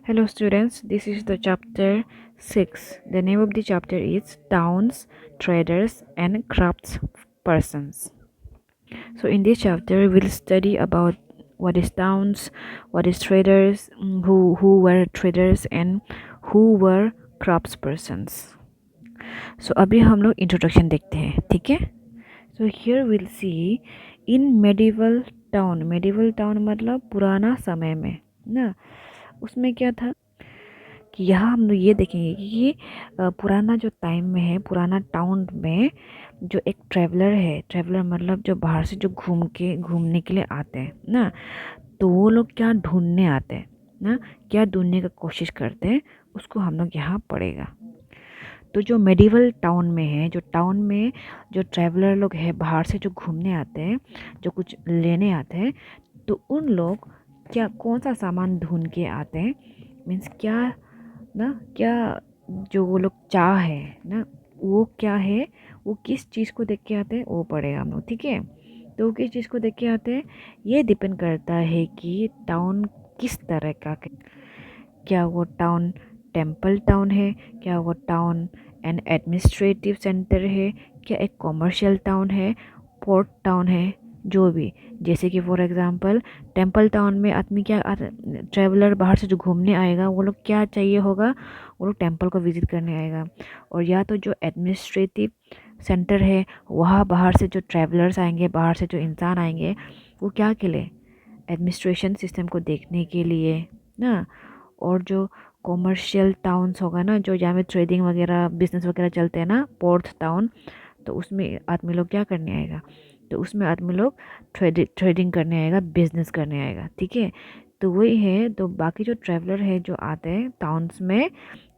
Hello students, this is the chapter 6. The name of the chapter is Towns, Traders and Crafts Persons. So in this chapter we'll study about what is towns, what is traders, who were traders and who were crafts persons. So अभी हम लोग introduction देखते हैं, ठीक है? So here we'll see in medieval town मतलब पुराना समय में ना, उसमें क्या था कि यहाँ हम लोग ये देखेंगे कि पुराना जो टाइम में है, पुराना टाउन में जो एक ट्रैवलर मतलब जो बाहर से जो घूमने के लिए आते हैं ना, तो वो लोग क्या ढूंढने आते हैं ना, क्या ढूंढने का कोशिश करते हैं, उसको हम लोग यहाँ पढ़ेगा। तो जो मेडिवल टाउन में है, जो टाउन में जो ट्रैवलर लोग है बाहर से जो घूमने आते हैं, जो कुछ लेने आते हैं, तो उन लोग क्या कौन सा सामान ढूंढ के आते हैं, मीन्स क्या ना, क्या जो वो लोग चाह है ना, वो क्या है, वो किस चीज़ को देख के आते हैं वो पढ़ेगा हम लोग, ठीक है? तो वो किस चीज़ को देख के आते हैं ये डिपेंड करता है कि टाउन किस तरह का, क्या वो टाउन टेम्पल टाउन है, क्या वो टाउन एन एडमिनिस्ट्रेटिव सेंटर है, क्या एक कॉमर्शियल टाउन है, पोर्ट टाउन है, जो भी। जैसे कि फॉर एग्जांपल टेम्पल टाउन में आदमी क्या ट्रैवलर बाहर से जो घूमने आएगा वो लोग क्या चाहिए होगा, वो लोग टेम्पल को विज़िट करने आएगा। और या तो जो एडमिनिस्ट्रेटिव सेंटर है वहाँ बाहर से जो ट्रैवलर्स आएंगे, बाहर से जो इंसान आएंगे, वो क्या के लिए, एडमिनिस्ट्रेशन सिस्टम को देखने के लिए ना। और जो कॉमर्शियल टाउन्स होगा ना, जो जहाँ में ट्रेडिंग वगैरह बिजनेस वगैरह चलते हैं ना, पोर्ट टाउन, तो उसमें आदमी लोग क्या करने आएगा, तो उसमें आदमी लोग ट्रेडिंग करने आएगा, बिजनेस करने आएगा, ठीक है? तो वही है। तो बाकी जो ट्रैवलर है जो आते हैं टाउन्स में,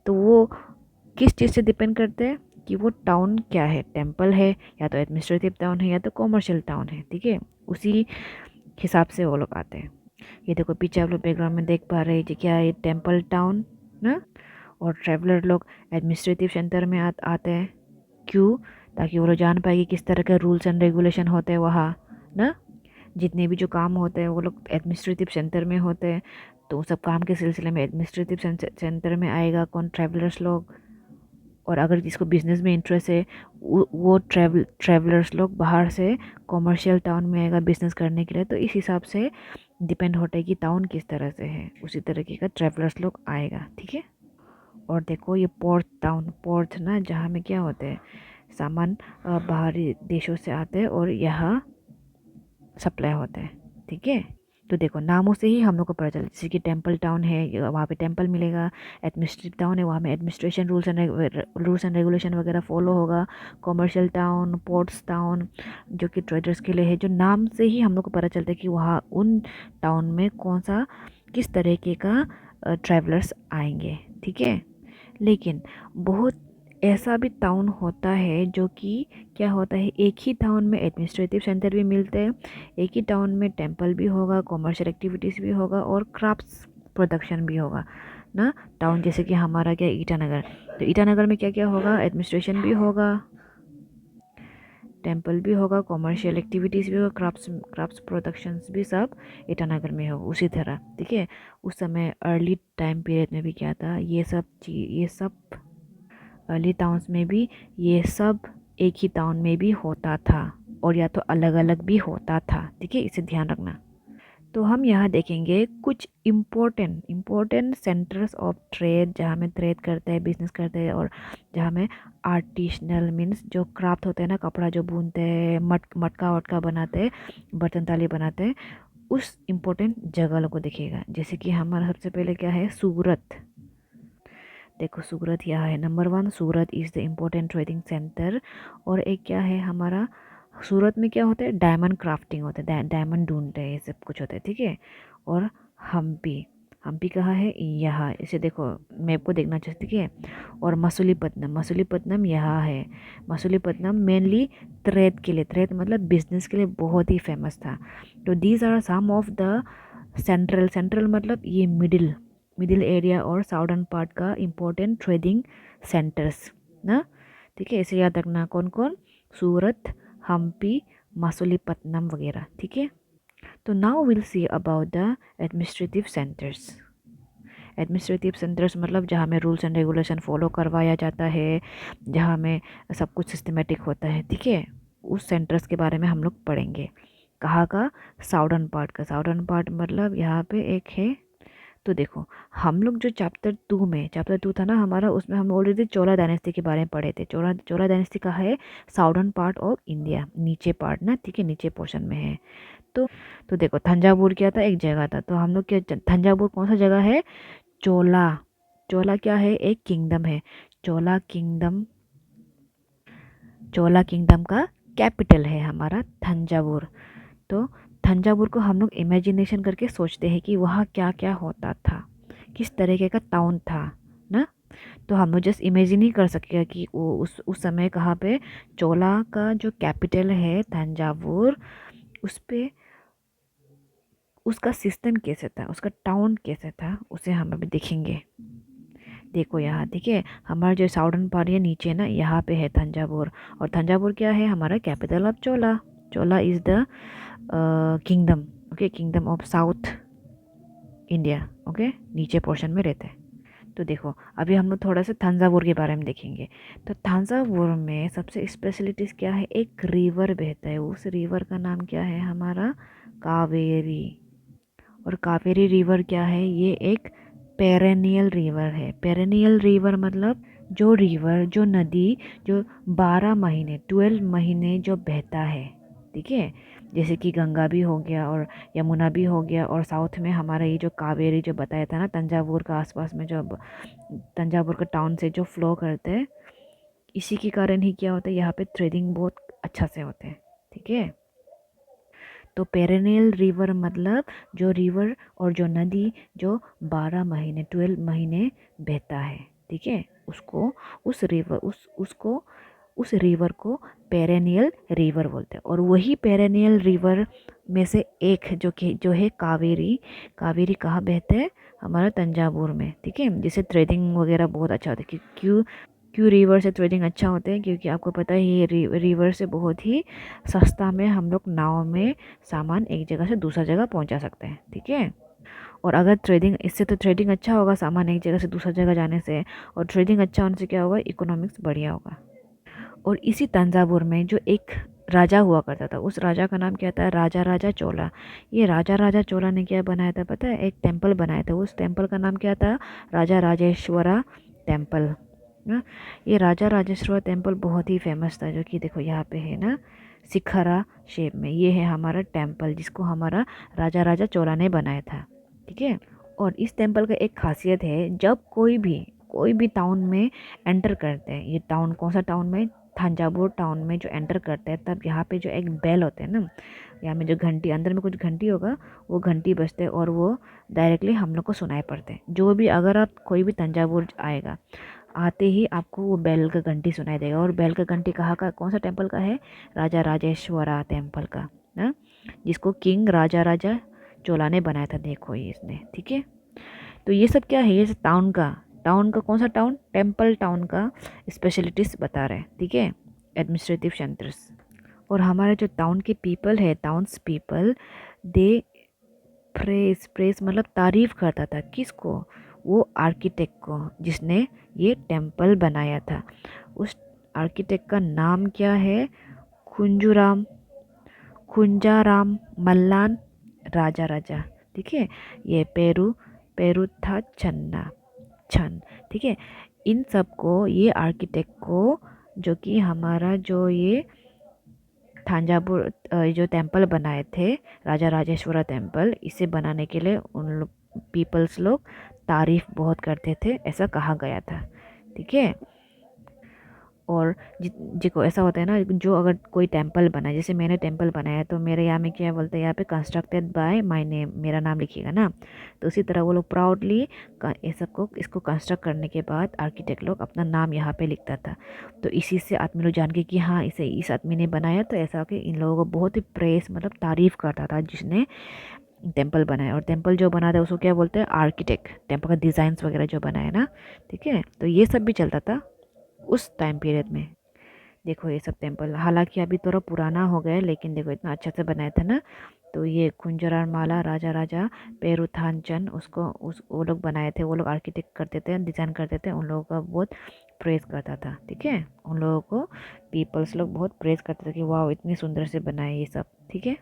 तो वो किस चीज़ से डिपेंड करते हैं कि वो टाउन क्या है, टेम्पल है या तो एडमिनिस्ट्रेटिव टाउन है या तो कॉमर्शियल टाउन है, ठीक है? उसी हिसाब से वो लोग आते हैं। ये देखो पीछे आप लोग बैकग्राउंड में देख पा रहे हैं, क्या है, टेम्पल टाउन ना। और ट्रैवलर लोग एडमिनिस्ट्रेटिव सेंटर में आते हैं, क्यों? ताकि वो लोग जान पाए कि किस तरह के रूल्स एंड रेगुलेशन होते हैं वहाँ ना। जितने भी जो काम होते हैं वो लोग एडमिनिस्ट्रेटिव सेंटर में होते हैं, तो उन सब काम के सिलसिले में एडमिनिस्ट्रेटिव सेंटर में आएगा कौन, ट्रैवलर्स लोग। और अगर जिसको बिजनेस में इंटरेस्ट है वो ट्रैवलर्स लोग बाहर से कॉमर्शियल टाउन में आएगा बिजनेस करने के लिए। तो इस हिसाब से डिपेंड होता है कि टाउन किस तरह से है, उसी तरीके का ट्रैवलर्स लोग आएगा, ठीक है? और देखो ये पोर्ट टाउन, पोर्ट ना, जहाँ में क्या होते हैं, सामान बाहरी देशों से आते हैं और यहाँ सप्लाई होता है, ठीक है? तो देखो नामों से ही हम लोग को पता चलता है, जैसे कि टेम्पल टाउन है वहाँ पे टेम्पल मिलेगा, एडमिनिस्ट्रेटिव टाउन है वहाँ में एडमिनिस्ट्रेशन रूल्स एंड रेगुलेशन वगैरह फॉलो होगा, कॉमर्शियल टाउन, पोर्ट्स टाउन जो कि ट्रेडर्स के लिए है। जो नाम से ही हम लोग को पता चलता है कि वहाँ उन टाउन में कौन सा किस तरीके का ट्रैवलर्स आएंगे, ठीक है? लेकिन बहुत ऐसा भी टाउन होता है जो कि क्या होता है, एक ही टाउन में एडमिनिस्ट्रेटिव सेंटर भी मिलते हैं, एक ही टाउन में टेम्पल भी होगा, कॉमर्शियल एक्टिविटीज़ भी होगा और क्राफ्ट्स प्रोडक्शन भी होगा ना। टाउन जैसे कि हमारा क्या, ईटानगर, तो ईटानगर में क्या क्या होगा, एडमिनिस्ट्रेशन भी होगा, टेम्पल भी होगा, कॉमर्शियल एक्टिविटीज़ भी होगा, क्राफ्ट्स प्रोडक्शंस भी सब ईटानगर में होगा उसी तरह, ठीक है? उस समय अर्ली टाइम पीरियड में भी क्या था, ये सब अर्ली टाउन्स में भी ये सब एक ही टाउन में भी होता था, और या तो अलग अलग भी होता था, ठीक है? इसे ध्यान रखना। तो हम यहाँ देखेंगे कुछ इम्पोर्टेंट सेंटर्स ऑफ ट्रेड, जहाँ में ट्रेड करते हैं, बिजनेस करते हैं, और जहाँ में आर्टिसनल मीन्स जो क्राफ्ट होते हैं ना, कपड़ा जो बुनते हैं, मटका वटका बनाते हैं, बर्तन ताली बनाते हैं, उस इम्पोर्टेंट जगह को देखिएगा। जैसे कि हमारा सबसे पहले क्या है, सूरत। देखो सूरत यहाँ है number 1, Surat is the important trading centre. और एक क्या है हमारा, सूरत में क्या होता है, डायमंड क्राफ्टिंग होता है, डायमंड ढूंढते हैं, ये सब कुछ होता है, ठीक है? और हम्पी, हम्पी कहाँ है, यहाँ, इसे देखो मैप को देखना चाहिए, ठीक है? और मसूलीपट्टनम यहाँ है। मसूलीपट्टनम मेनली ट्रेड के लिए, ट्रेड मतलब बिजनेस के लिए बहुत ही फेमस था। तो these are some of the central मतलब ये मिडिल एरिया और साउदर्न पार्ट का इम्पोर्टेंट ट्रेडिंग सेंटर्स ना, ठीक है? इसे याद रखना, कौन कौन, सूरत, हम्पी, मसूलीपट्टनम वगैरह, ठीक है? तो now will see about the administrative centres. Administrative centres मतलब जहाँ में रूल्स एंड रेगुलेशन फॉलो करवाया जाता है, जहाँ में सब कुछ सिस्टमेटिक होता है, ठीक है। उस सेंटर्स के बारे में हम लोग पढ़ेंगे। कहाँ का? साउदर्न पार्ट का। साउदर्न पार्ट मतलब यहाँ पे एक है। तो देखो, हम लोग जो चैप्टर 2 था ना हमारा, उसमें हम ऑलरेडी चोला डायनेस्टी के बारे में पढ़े थे। चोला डायनेस्टी का है साउदर्न पार्ट ऑफ इंडिया, नीचे पार्ट ना, ठीक है, नीचे पोर्शन में है। तो देखो, थंजावुर क्या था? एक जगह था। तो हम लोग क्या, थंजावुर कौन सा जगह है? चोला। चोला क्या है? एक किंगडम है। चोला किंगडम, चोला किंगडम का कैपिटल है हमारा थंजावुर। तो थंजावुर को हम लोग इमेजिनेशन करके सोचते हैं कि वहाँ क्या क्या होता था, किस तरीके का टाउन था ना। तो हम लोग जस्ट इमेजिन ही कर सकेगा कि वो उस समय कहाँ पे चोला का जो कैपिटल है थंजावुर, उस पे उसका सिस्टम कैसे था, उसका टाउन कैसे था, उसे हम अभी देखेंगे। देखो यहाँ, ठीक है, हमारा जो साउदर्न पार्ट है नीचे ना, यहाँ पे है थंजावुर। और थंजावुर क्या है? हमारा capital of Chola. Chola is the kingdom, okay, kingdom of south India, okay, नीचे पोर्शन में रहते हैं। तो देखो, अभी हम लोग थोड़ा सा थंजावुर के बारे में देखेंगे। तो थंजावुर में सबसे स्पेशलिटीज़ क्या है? एक रिवर बहता है, उस रिवर का नाम क्या है? हमारा कावेरी। और कावेरी रिवर क्या है? ये एक पेरेनियल रिवर है। पेरेनियल रिवर मतलब जो रिवर, जो नदी, जो 12 महीने, 12 महीने जो बहता है, ठीक है। जैसे कि गंगा भी हो गया और यमुना भी हो गया, और साउथ में हमारा ये जो कावेरी जो बताया था ना, तंजावुर का आसपास में जो तंजावुर का टाउन से जो फ्लो करते हैं, इसी के कारण ही क्या होता है, यहाँ पे ट्रेडिंग बहुत अच्छा से होते हैं, ठीक है। तो पेरेनियल रिवर मतलब जो रिवर और जो नदी जो 12 महीने, 12 महीने बहता है, ठीक है, उसको उस रिवर उसको उस रिवर को पेरेनियल रिवर बोलते हैं। और वही पेरेनियल रिवर में से एक जो है कावेरी। कावेरी कहाँ बहते हैं? हमारा तंजावुर में, ठीक है, जिससे ट्रेडिंग वगैरह बहुत अच्छा होता है। क्यों क्यों रिवर से ट्रेडिंग अच्छा होता है? क्योंकि आपको पता है ये रिवर से बहुत ही सस्ता में हम लोग नाव में सामान एक जगह से दूसरा जगह पहुंचा सकते हैं, ठीक है। और अगर ट्रेडिंग, इससे तो ट्रेडिंग अच्छा होगा सामान एक जगह से दूसरा जगह जाने से, और ट्रेडिंग अच्छा होने से क्या होगा? इकोनॉमिक्स बढ़िया होगा। और इसी तंजावुर में जो एक राजा हुआ करता था, उस राजा का नाम क्या था? राजा राजा चोला। ये राजा राजा चोला ने क्या बनाया था पता है? एक टेम्पल बनाया था। उस टेम्पल का नाम क्या था? राजा राजेश्वरा टेम्पल ना। ये राजा राजेश्वरा टेम्पल बहुत ही फेमस था, जो कि देखो यहाँ पे है ना, शिखरा शेप में। ये है हमारा टेम्पल जिसको हमारा राजा राजा चोला ने बनाया था, ठीक है। और इस टेम्पल का एक खासियत है, जब कोई भी टाउन में एंटर करते हैं, ये टाउन कौन सा टाउन में? थंजावुर टाउन में जो एंटर करते हैं, तब यहाँ पे जो एक बेल होते हैं ना, यहाँ में जो घंटी, अंदर में कुछ घंटी होगा, वो घंटी बजते हैं और वो डायरेक्टली हम लोग को सुनाई पड़ते हैं। जो भी, अगर आप कोई भी तंजावुर आएगा, आते ही आपको वो बेल का घंटी सुनाई देगा। और बेल का घंटी कहाँ का, कौन सा टेम्पल का है? राजा राजेश्वरा टेम्पल का ना, जिसको किंग राजा राजा चोला ने बनाया था। देखो ये इसने, ठीक है। तो ये सब क्या है? ये सब टाउन का कौन सा टाउन? टेम्पल टाउन का स्पेशलिटीज बता रहे हैं, ठीक है, एडमिनिस्ट्रेटिव सेंटर्स। और हमारे जो टाउन के पीपल है, टाउन्स पीपल, दे प्रेस प्रेस मतलब तारीफ करता था। किसको? वो आर्किटेक्ट को, जिसने ये टेम्पल बनाया था। उस आर्किटेक्ट का नाम क्या है? खुंजूराम खुंजाराम मल्लान राजा राजा, ठीक है। ये पेरू था छन्ना छन, ठीक है। इन सब को, ये आर्किटेक्ट को, जो कि हमारा जो ये थांजावुर जो टेम्पल बनाए थे, राजा राजेश्वरा टेम्पल, इसे बनाने के लिए उन लोग पीपल्स लोग तारीफ बहुत करते थे, ऐसा कहा गया था, ठीक है। और जिको ऐसा होता है ना, जो अगर कोई टेम्पल बनाए, जैसे मैंने टेम्पल बनाया, तो मेरे यहाँ में क्या बोलते हैं? यहाँ पे कंस्ट्रक्टेड बाय माय नेम, मेरा नाम लिखिएगा ना। तो उसी तरह वो लोग प्राउडली ये सबको, इसको कंस्ट्रक्ट करने के बाद आर्किटेक्ट लोग अपना नाम यहाँ पे लिखता था। तो इसी से आदमी लोग जान के कि हाँ, इसे इस आदमी ने बनाया। तो ऐसा कि इन लोगों को बहुत ही प्रेस मतलब तारीफ करता था जिसने टेम्पल बनाया। और टेम्पल जो बना था उसको क्या बोलते हैं? आर्किटेक्ट। टेम्पल का डिज़ाइंस वगैरह जो बनाया ना, ठीक है। तो ये सब भी चलता था उस टाइम पीरियड में। देखो ये सब टेम्पल हालांकि अभी थोड़ा पुराना हो गया है, लेकिन देखो इतना अच्छा से बनाया था ना। तो ये कुंजरानमाला राजा राजा पेरुथानचंद वो लोग बनाए थे। वो लोग आर्किटेक्ट करते थे, डिज़ाइन करते थे, उन लोगों का बहुत प्रेज़ करता था। ठीक है, उन लोगों को पीपल्स लोग बहुत प्रेज़ करते थे कि वाह इतनी सुंदर से बनाए ये सब। ठीक है,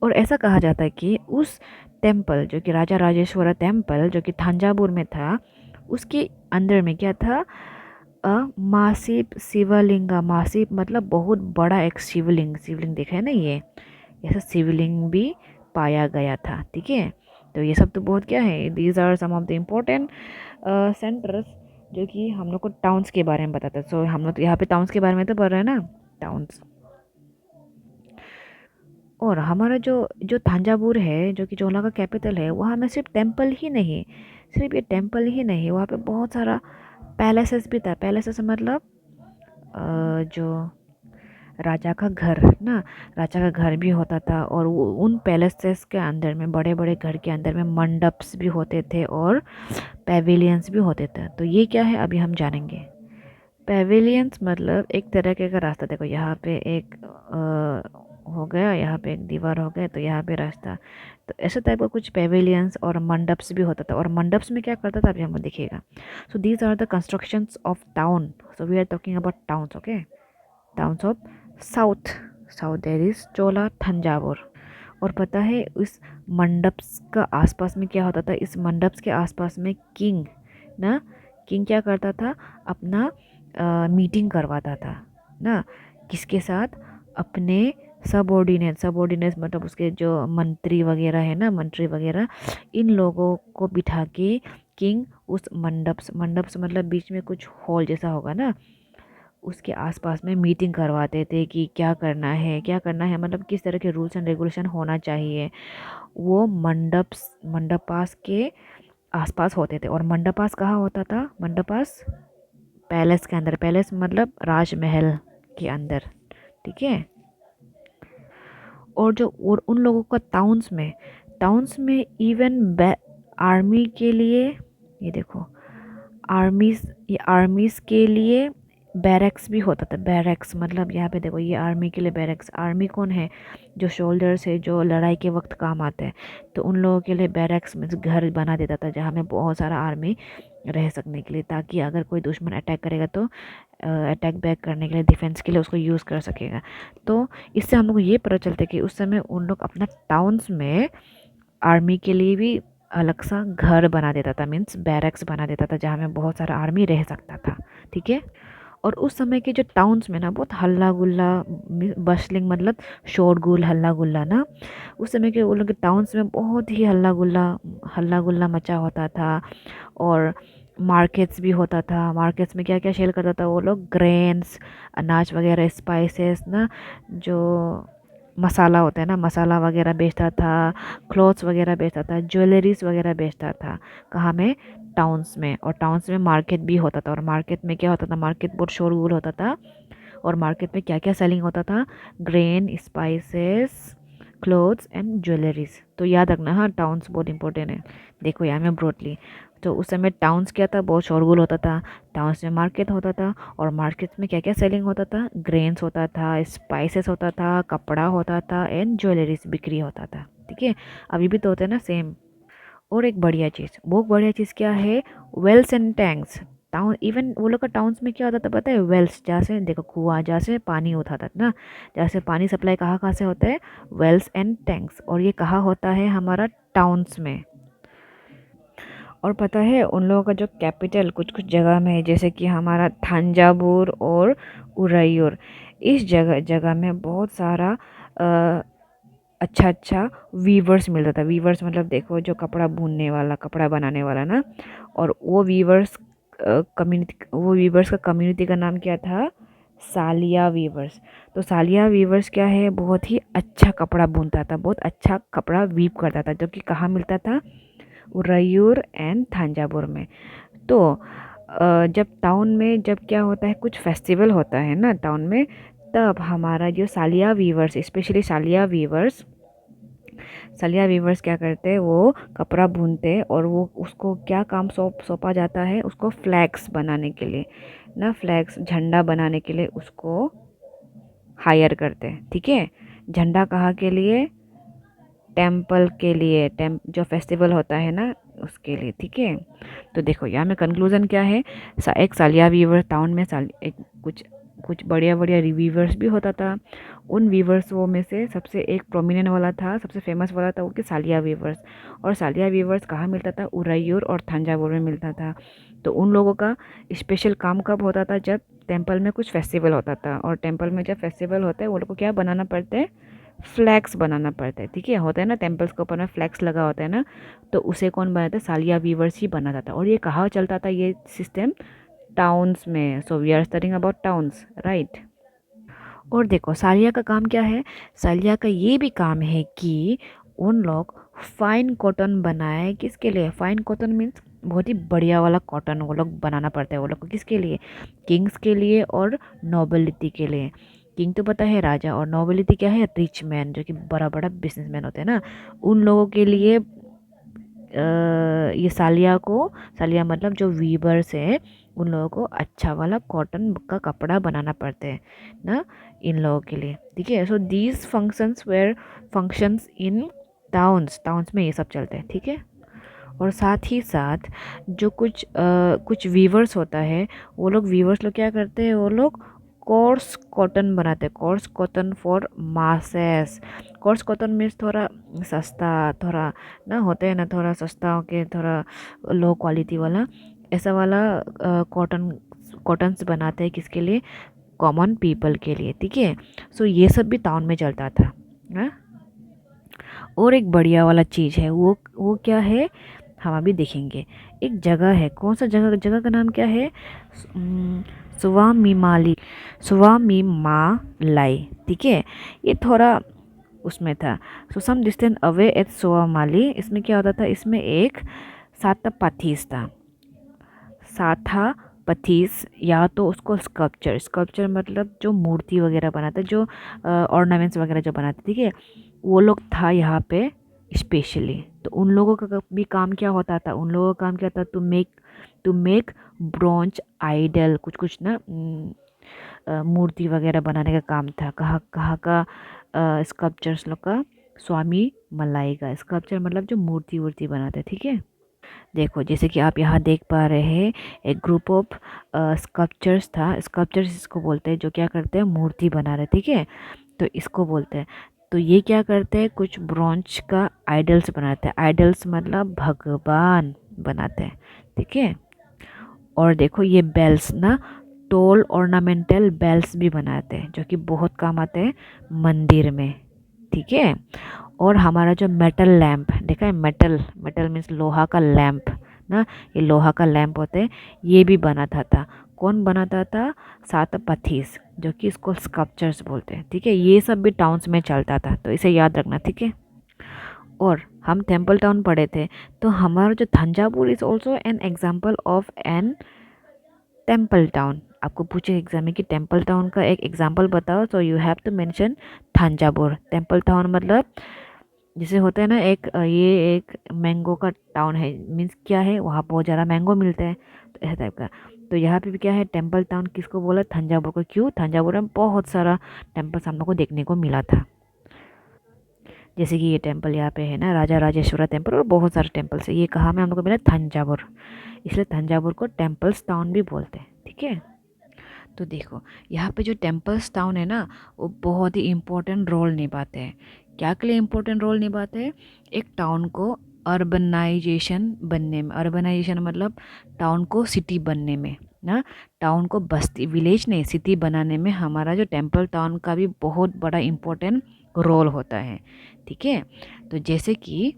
और ऐसा कहा जाता है कि उस टेम्पल जो कि राजा राजेश्वरा टेम्पल जो कि थंजावुर में था, उसके अंदर में क्या था, मासिव शिवलिंगा। मासिव मतलब बहुत बड़ा एक शिवलिंग। शिवलिंग देखा है ना, ये ऐसा शिवलिंग भी पाया गया था। ठीक है, तो ये सब तो बहुत क्या है, these are some of the important centres जो कि हम लोग को टाउन्स के बारे में बताता है। सो हम लोग तो यहाँ पे टाउन्स के बारे में तो पढ़ रहे हैं ना, टाउन्स। और हमारा जो जो थांजावुर है जो कि चोला का कैपिटल है, वहाँ में सिर्फ टेम्पल ही नहीं, सिर्फ ये टेम्पल ही नहीं, वहाँ पे बहुत सारा पैलेसेस भी था। पैलेसेस मतलब जो राजा का घर ना, राजा का घर भी होता था। और उन पैलेसेस के अंदर में, बड़े बड़े घर के अंदर में मंडप्स भी होते थे और पेविलियंस भी होते थे। तो ये क्या है अभी हम जानेंगे। पेविलियंस मतलब एक तरह का रास्ता। देखो यहाँ पे एक हो गया, यहाँ पे एक दीवार हो गया, तो यहाँ पे रास्ता। तो ऐसे टाइप का कुछ पेविलियंस और मंडप्स भी होता था। और मंडप्स में क्या करता था अभी हमको दिखेगा। So these are the constructions of town. So we are talking about towns, okay, towns of south. South there is Chola Thanjavur. और पता है इस मंडप्स का आसपास में क्या होता था, इस मंडप्स के आसपास में किंग ना, किंग क्या करता था, अपना मीटिंग करवाता था ना, किसके साथ, अपने सबऑर्डिनेट। सबऑर्डिनेट मतलब उसके जो मंत्री वगैरह है ना, मंत्री वगैरह, इन लोगों को बिठा के किंग उस मंडप्स, मंडप्स मतलब बीच में कुछ हॉल जैसा होगा ना, उसके आसपास में मीटिंग करवाते थे कि क्या करना है, क्या करना है, मतलब किस तरह के रूल्स एंड रेगुलेशन होना चाहिए। वो मंडपास के आसपास होते थे। और मंडपास कहाँ होता था, मंडपास पैलेस के अंदर। पैलेस मतलब राजमहल के अंदर। ठीक है, और उन लोगों का टाउन्स में इवन आर्मी के लिए, ये देखो, आर्मीज के लिए बैरक्स भी होता था। बैरक्स मतलब यहाँ पे देखो, ये आर्मी के लिए बैरक्स। आर्मी कौन है, जो शोल्डर्स है, जो लड़ाई के वक्त काम आते हैं। तो उन लोगों के लिए बैरक्स में घर बना देता था, जहाँ में बहुत सारा आर्मी रह सकने के लिए, ताकि अगर कोई दुश्मन अटैक करेगा तो अटैक बैक करने के लिए, डिफेंस के लिए उसको यूज़ कर सकेगा। तो इससे हम लोग को ये पता चलता है कि उस समय उन लोग अपना टाउन्स में आर्मी के लिए भी अलग सा घर बना देता था, मीन्स बैरक्स बना देता था, जहाँ में बहुत सारा आर्मी रह सकता था। ठीक है, और उस समय के जो टाउन्स में ना बहुत हल्ला गुल्ला, बस्लिंग मतलब शोरगुल, हल्ला गुल्ला ना, उस समय के उन लोग के टाउन्स में बहुत ही हल्ला गुल्ला मचा होता था। और मार्केट्स भी होता था। मार्केट्स में क्या क्या सेल करता था वो लोग, ग्रेन्स, अनाज वगैरह, स्पाइसेस ना, जो मसाला होता है ना, मसाला वगैरह बेचता था, क्लॉथ्स वगैरह बेचता था, ज्वेलरीज वगैरह बेचता था। कहाँ में, टाउन्स में। और टाउन्स में मार्केट भी होता था। और मार्केट में क्या होता था, मार्केट बहुत शोरगुल होता था। और मार्केट में क्या क्या सेलिंग होता था, grain, spices, clothes and jewelleries. तो याद रखना, हाँ, टाउन्स बहुत इंपॉर्टेंट है। देखो यहाँ में ब्रॉडली, तो उस समय टाउन्स क्या था, बहुत शोरगुल होता था। टाउन्स में मार्केट होता था। और मार्केट में क्या क्या सेलिंग होता था, ग्रेन्स होता था, स्पाइसेस होता था, कपड़ा होता था एंड ज्वेलरीज बिक्री होता था। ठीक है, अभी भी तो होता है ना सेम। और एक बढ़िया चीज़, वो बढ़िया चीज़ क्या है, wells and tanks. Town, even वो लोग का टाउन्स में क्या होता था पता है, वेल्स, जहाँ से देखो कुआं, जहाँ से पानी उठाता था ना, जहाँ से पानी सप्लाई कहाँ कहाँ से होता है, वेल्स एंड टैंक्स। और ये कहाँ होता है, हमारा टाउन्स में। और पता है उन लोगों का जो कैपिटल कुछ कुछ जगह में है, जैसे कि हमारा थंजावुर और उरैयूर, इस जगह जगह में बहुत सारा अच्छा अच्छा वीवर्स मिलता था। वीवर्स मतलब देखो, जो कपड़ा बुनने वाला, कपड़ा बनाने वाला ना। और वो वीवर्स का कम्युनिटी का नाम क्या था, सालिया वीवर्स। तो सालिया वीवर्स क्या है, बहुत ही अच्छा कपड़ा बुनता था, बहुत अच्छा कपड़ा वीव करता था, जो कि कहाँ मिलता था, उरैयूर एंड थांजावुर में। तो जब टाउन में जब क्या होता है, कुछ फेस्टिवल होता है ना टाउन में, तब हमारा जो सालिया वीवर्स, स्पेशली सालिया वीवर्स क्या करते हैं, वो कपड़ा बुनते। और वो उसको क्या काम सौंपा जाता है, उसको फ्लैग्स बनाने के लिए ना, फ्लैग्स झंडा बनाने के लिए उसको हायर करते हैं। ठीक है, झंडा कहाँ के लिए, टेम्पल के लिए, जो फेस्टिवल होता है ना उसके लिए, ठीक है। तो देखो यहाँ में कंक्लूजन क्या है, एक सालिया वीवर टाउन में एक कुछ कुछ बढ़िया बढ़िया वीवर्स भी होता था। उन वीवर्स वो में से सबसे एक प्रोमिनेंट वाला था, सबसे फेमस वाला था वो कि सालिया वीवर्स। और सालिया वीवर्स कहाँ मिलता था, उरैयूर और थंजावुर में मिलता था। तो उन लोगों का स्पेशल काम कब होता था, जब टेम्पल में कुछ फेस्टिवल होता था। और टेम्पल में जब फेस्टिवल होता है वो लोग को क्या बनाना पड़ता है, फ्लैग्स बनाना पड़ता है, ठीक है। होता है ना टेम्पल्स के ऊपर में फ्लैग्स लगा होता है ना, तो उसे कौन बनाता है, सालिया वीवर्स ही बनाता था। और ये कहाँ चलता था ये सिस्टम, टाउन्स में। So we are studying about towns, right. और देखो सालिया का काम क्या है, सालिया का ये भी काम है कि उन लोग फाइन कॉटन बनाए। किसके लिए, फाइन कॉटन मीन्स बहुत ही बढ़िया वाला कॉटन वो लोग बनाना पड़ता है वो लोग को। किसके लिए, किंग्स के लिए और नोबिलिटी के लिए। किंग तो पता है राजा, और नोबिलिटी क्या है, रिच मैन, जो कि बड़ा बड़ा बिजनेसमैन होते हैं ना, उन लोगों के लिए ये सालिया मतलब जो वीवर्स है उन लोगों को अच्छा वाला कॉटन का कपड़ा बनाना पड़ता है ना, इन लोगों के लिए, ठीक है। So these functions were functions in towns, towns में ये सब चलते हैं, ठीक है। और साथ ही साथ जो कुछ वीवर्स होता है, वो लोग वीवर्स लोग क्या करते हैं, वो लोग कोर्स कॉटन बनाते हैं, course cotton for masses. Course cotton means थोड़ा सस्ता, थोड़ा ना होते हैं ना, थोड़ा सस्ता होके थोड़ा लो क्वालिटी वाला, ऐसा वाला कॉटन कॉटन्स बनाते हैं। किसके लिए, कॉमन पीपल के लिए, ठीक है। सो ये सब भी टाउन में चलता था, हाँ। और एक बढ़िया वाला चीज़ है, वो क्या है, हम अभी देखेंगे। एक जगह है, कौन सा जगह, जगह का नाम क्या है, सुवामीमाली, सुवामीमालाई, ठीक है। ये थोड़ा उसमें था, सो सम डिस्टेंस अवे एट सुवामाली। इसमें क्या होता था, इसमें एक साता पाथीस था, साथा पथीस, या तो उसको स्कल्पचर, स्कल्पचर मतलब जो मूर्ति वगैरह बनाते, जो ऑर्नामेंट्स वगैरह जो बनाते, ठीक है, वो लोग था यहाँ पे स्पेशली। तो उन लोगों का भी काम क्या होता था, उन लोगों का काम क्या था, टू मेक ब्रॉन्ज आइडल, कुछ कुछ ना मूर्ति वगैरह बनाने का काम था। कहाँ कहाँ का स्कल्पचर्स लोग का, स्वामी मलाई का स्कल्पचर मतलब जो मूर्ति वूर्ति बनाते, ठीक है। देखो जैसे कि आप यहाँ देख पा रहे हैं, एक ग्रुप ऑफ स्कल्पचर्स था। स्कल्पचर्स इसको बोलते हैं जो क्या करते हैं, मूर्ति बना रहे, ठीक है। तो इसको बोलते हैं। तो ये क्या करते हैं, कुछ ब्रॉन्ज का आइडल्स बनाते हैं। आइडल्स मतलब भगवान बनाते हैं, ठीक है। और देखो ये बेल्स ना, टोल ऑर्नामेंटल बेल्स भी बनाते हैं, जो कि बहुत काम आते हैं मंदिर में, ठीक है। और हमारा जो मेटल लैंप देखा है, मेटल मेटल मीन्स लोहा का लैंप ना, ये लोहा का लैंप होते हैं, ये भी बनाता था। कौन बनाता था, सात पथीस, जो कि इसको स्कल्पचर्स बोलते हैं, ठीक है। ये सब भी टाउन्स में चलता था, तो इसे याद रखना, ठीक है। और हम टेम्पल टाउन पढ़े थे, तो हमारा जो Thanjavur is also an example of an temple town. आपको पूछे एग्जाम में कि टेम्पल टाउन का एक एग्जाम्पल बताओ, तो you have to mention Thanjavur. Temple town मतलब जैसे होता है ना, ये एक मैंगो का टाउन है, मीन्स क्या है, वहाँ बहुत ज़्यादा मैंगो मिलते हैं, तो ऐसा टाइप का। तो यहाँ पे भी क्या है, टेम्पल टाउन किसको बोला, थंजावुर को। क्यों, थंजावुर में बहुत सारा टेम्पल्स हम लोग को देखने को मिला था। जैसे कि ये टेम्पल यहाँ पे है ना, राजा राजेश्वरा टेम्पल, और बहुत सारे टेम्पल्स है। ये कहाँ में हम लोग को मिला, थंजावुर। इसलिए थंजावुर को टेम्पल्स टाउन भी बोलते हैं, ठीक है। तो देखो यहाँ पे जो टेम्पल्स टाउन है ना, वो बहुत ही इम्पोर्टेंट रोल निभाते हैं। क्या के लिए इम्पोर्टेंट रोल निभाते हैं, एक टाउन को अर्बनाइजेशन बनने में, अर्बनाइजेशन मतलब टाउन को सिटी बनने में ना, टाउन को बस्ती, विलेज नहीं, सिटी बनाने में हमारा जो टेम्पल टाउन का भी बहुत बड़ा इम्पोर्टेंट रोल होता है, ठीक है। तो जैसे कि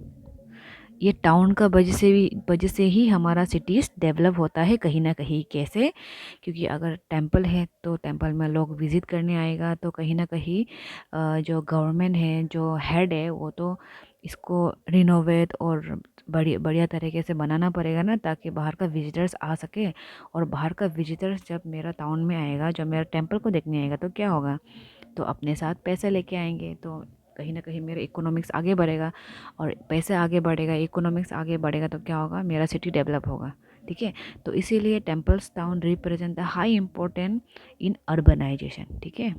ये टाउन का वजह से ही हमारा सिटीज़ डेवलप होता है कहीं ना कहीं। कैसे, क्योंकि अगर टेंपल है तो टेंपल में लोग विज़िट करने आएगा, तो कहीं ना कहीं जो गवर्नमेंट है, जो हेड है, वो तो इसको रिनोवेट और बढ़िया तरीके से बनाना पड़ेगा ना, ताकि बाहर का विजिटर्स आ सके। और बाहर का विजिटर्स जब मेरा टाउन में आएगा, जब मेरा टेंपल को देखने आएगा, तो क्या होगा, तो अपने साथ पैसे लेके आएंगे, तो कहीं ना कहीं मेरा इकोनॉमिक्स आगे बढ़ेगा। और पैसे आगे बढ़ेगा, इकोनॉमिक्स आगे बढ़ेगा, तो क्या होगा, मेरा सिटी डेवलप होगा, ठीक है। तो इसीलिए temples town represent the high important in urbanisation, ठीक है।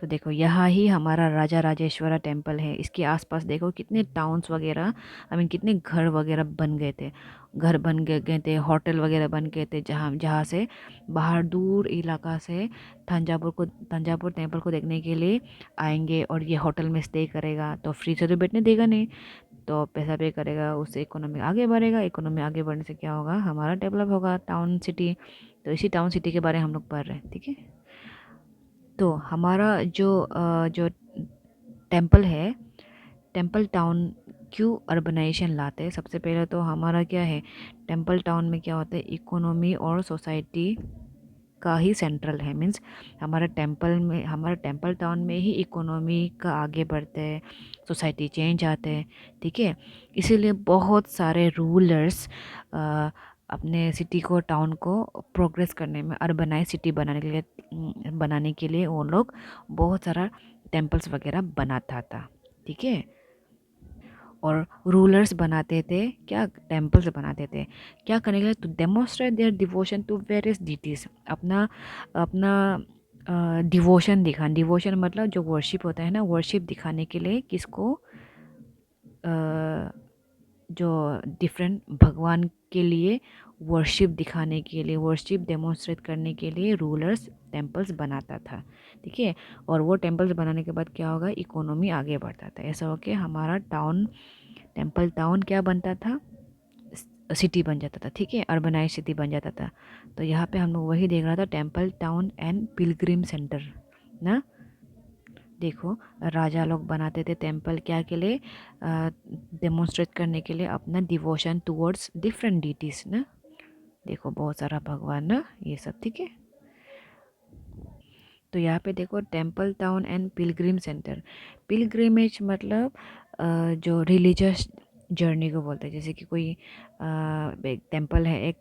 तो देखो यहाँ ही हमारा राजा राजेश्वरा टेम्पल है। इसके आसपास देखो कितने टाउन्स वगैरह, आई मीन कितने घर वगैरह बन गए थे, घर बन गए थे, होटल वगैरह बन गए थे, जहाँ जहाँ से बाहर दूर इलाका से तंजावुर टेम्पल को देखने के लिए आएंगे। और ये होटल में स्टे करेगा तो फ्री से तो बैठने देगा नहीं, तो पैसा पे करेगा, उससे इकोनॉमी आगे बढ़ेगा। इकोनॉमी आगे बढ़ने से क्या होगा, हमारा डेवलप होगा टाउन सिटी। तो इसी टाउन सिटी के बारे में हम लोग पढ़ रहे हैं, ठीक है। तो हमारा जो टेम्पल है, टेम्पल टाउन क्यों अर्बनाइजेशन लाते हैं, सबसे पहले तो हमारा क्या है, टेम्पल टाउन में क्या होता है, इकोनॉमी और सोसाइटी का ही सेंट्रल है। मीन्स हमारा टेम्पल टाउन में ही इकोनॉमी का आगे बढ़ते हैं, सोसाइटी चेंज आते हैं, ठीक है। इसीलिए बहुत सारे रूलर्स अपने सिटी को, टाउन को प्रोग्रेस करने में, अर्बनाइज सिटी बनाने के लिए वो लोग बहुत सारा टेम्पल्स वगैरह बनाता था, ठीक है। और रूलर्स बनाते थे क्या, टेम्पल्स बनाते थे क्या करने के लिए, to demonstrate their devotion to various deities. अपना अपना डिवोशन डिवोशन मतलब जो वर्शिप होता है ना, वर्शिप दिखाने के लिए किसको, जो डिफरेंट भगवान के लिए वर्शिप दिखाने के लिए, वर्शिप डेमोन्स्ट्रेट करने के लिए रूलर्स टेम्पल्स बनाता था, ठीक है। और वो टेम्पल्स बनाने के बाद क्या होगा, इकोनॉमी आगे बढ़ता था। ऐसा हो के हमारा टाउन, टेम्पल टाउन क्या बनता था, सिटी बन जाता था, ठीक है, अर्बनाइज सिटी बन जाता था। तो यहाँ पे हम लोग वही देख रहा था, temple town and Pilgrim centre ना। देखो राजा लोग बनाते थे टेम्पल क्या के लिए, डेमोन्स्ट्रेट करने के लिए अपना डिवोशन टुवर्ड्स डिफरेंट डिटीज ना। देखो बहुत सारा भगवान ना, ये सब, ठीक है। तो यहाँ पे देखो temple town and Pilgrim centre. Pilgrimage मतलब जो रिलीजियस जर्नी को बोलते हैं। जैसे कि कोई एक टेम्पल है, एक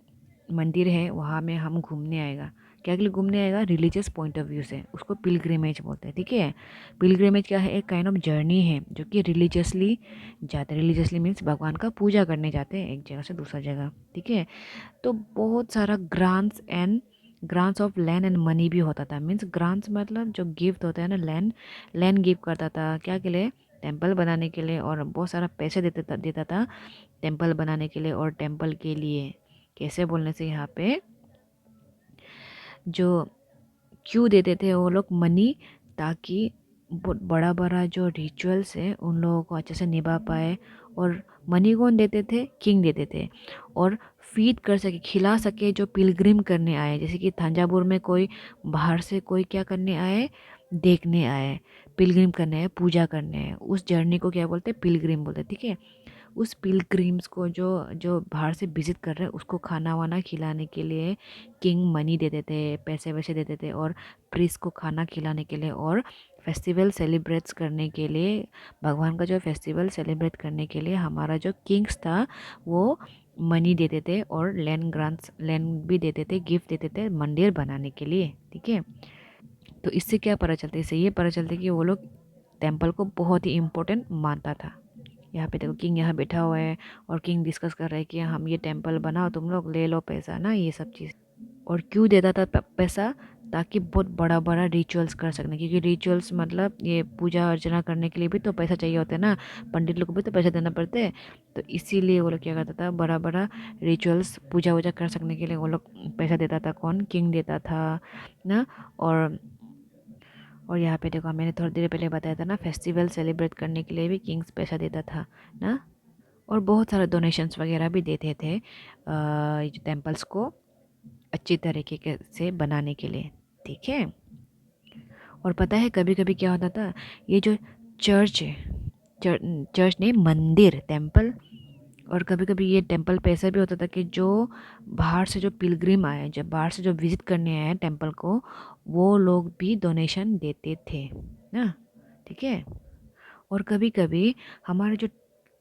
मंदिर है, वहाँ में हम घूमने आएगा, क्या के लिए घूमने आएगा, रिलीजियस पॉइंट ऑफ व्यू से, उसको पिलग्रिमेज बोलते हैं, ठीक है। पिलग्रिमेज क्या है, एक काइंड ऑफ जर्नी है जो कि रिलीजियसली जाते हैं। रिलीजियसली मीन्स भगवान का पूजा करने जाते हैं एक जगह से दूसरा जगह, ठीक है। तो बहुत सारा grants of land and money भी होता था। मीन्स ग्रांट्स मतलब जो गिफ्ट होता है ना, लैंड गिफ्ट करता था क्या के लिए, टेम्पल बनाने के लिए। और बहुत सारा पैसे देता था टेम्पल बनाने के लिए। और टेम्पल के लिए कैसे बोलने से, यहाँ पे जो क्यों देते थे वो लोग मनी, ताकि बहुत बड़ा बड़ा जो रिचुअल्स है उन लोगों को अच्छे से निभा पाए। और मनी कौन देते थे, किंग देते थे। और फीड कर सके, खिला सके जो पिलग्रिम करने आए। जैसे कि तंजावुर में कोई बाहर से कोई क्या करने आए, देखने आए, पिलग्रिम करने आए, पूजा करने आए, उस जर्नी को क्या बोलते हैं, पिलग्रिम बोलते हैं, ठीक है। उस पिलग्रिम्स को जो जो बाहर से विजिट कर रहे हैं उसको खाना वाना खिलाने के लिए किंग मनी देते थे, पैसे वैसे देते थे। और प्रीस्ट को खाना खिलाने के लिए, और फेस्टिवल सेलिब्रेट्स करने के लिए, भगवान का जो फेस्टिवल सेलिब्रेट करने के लिए हमारा जो किंग्स था वो मनी देते थे। और लैंड भी देते थे, गिफ्ट देते थे मंदिर बनाने के लिए, ठीक है। तो इससे क्या पता चलता है, इससे ये पता चलता है कि वो लोग टेम्पल को बहुत ही इम्पोर्टेंट मानता था। यहाँ पे देखो किंग यहाँ बैठा हुआ है, और किंग डिस्कस कर रहा है कि हम ये टेम्पल बनाओ, तुम लोग ले लो पैसा ना, ये सब चीज़। और क्यों देता था पैसा, ताकि बहुत बड़ा बड़ा रिचुअल्स कर सकने। क्योंकि रिचुअल्स मतलब ये पूजा अर्चना करने के लिए भी तो पैसा चाहिए होता है ना, पंडित लोग को भी तो पैसा देना पड़ते हैं। तो इसीलिए वो लोग क्या करता था, बड़ा बड़ा रिचुअल्स पूजा वूजा कर सकने के लिए वो लोग पैसा देता था। कौन, किंग देता था ना। और यहाँ पे देखो मैंने थोड़ी देर पहले बताया था ना, फेस्टिवल सेलिब्रेट करने के लिए भी किंग्स पैसा देता था ना। और बहुत सारे डोनेशंस वगैरह भी देते थे ये टेम्पल्स को अच्छी तरीके से बनाने के लिए, ठीक है। और पता है कभी कभी क्या होता था, ये जो चर्च है, चर्च नहीं, मंदिर, टेम्पल। और कभी कभी ये टेम्पल पे ऐसा भी होता था कि जो बाहर से जो पिलग्रिम आए, जब बाहर से जो विजिट करने आए टेम्पल को, वो लोग भी डोनेशन देते थे ना, ठीक है। और कभी कभी हमारे जो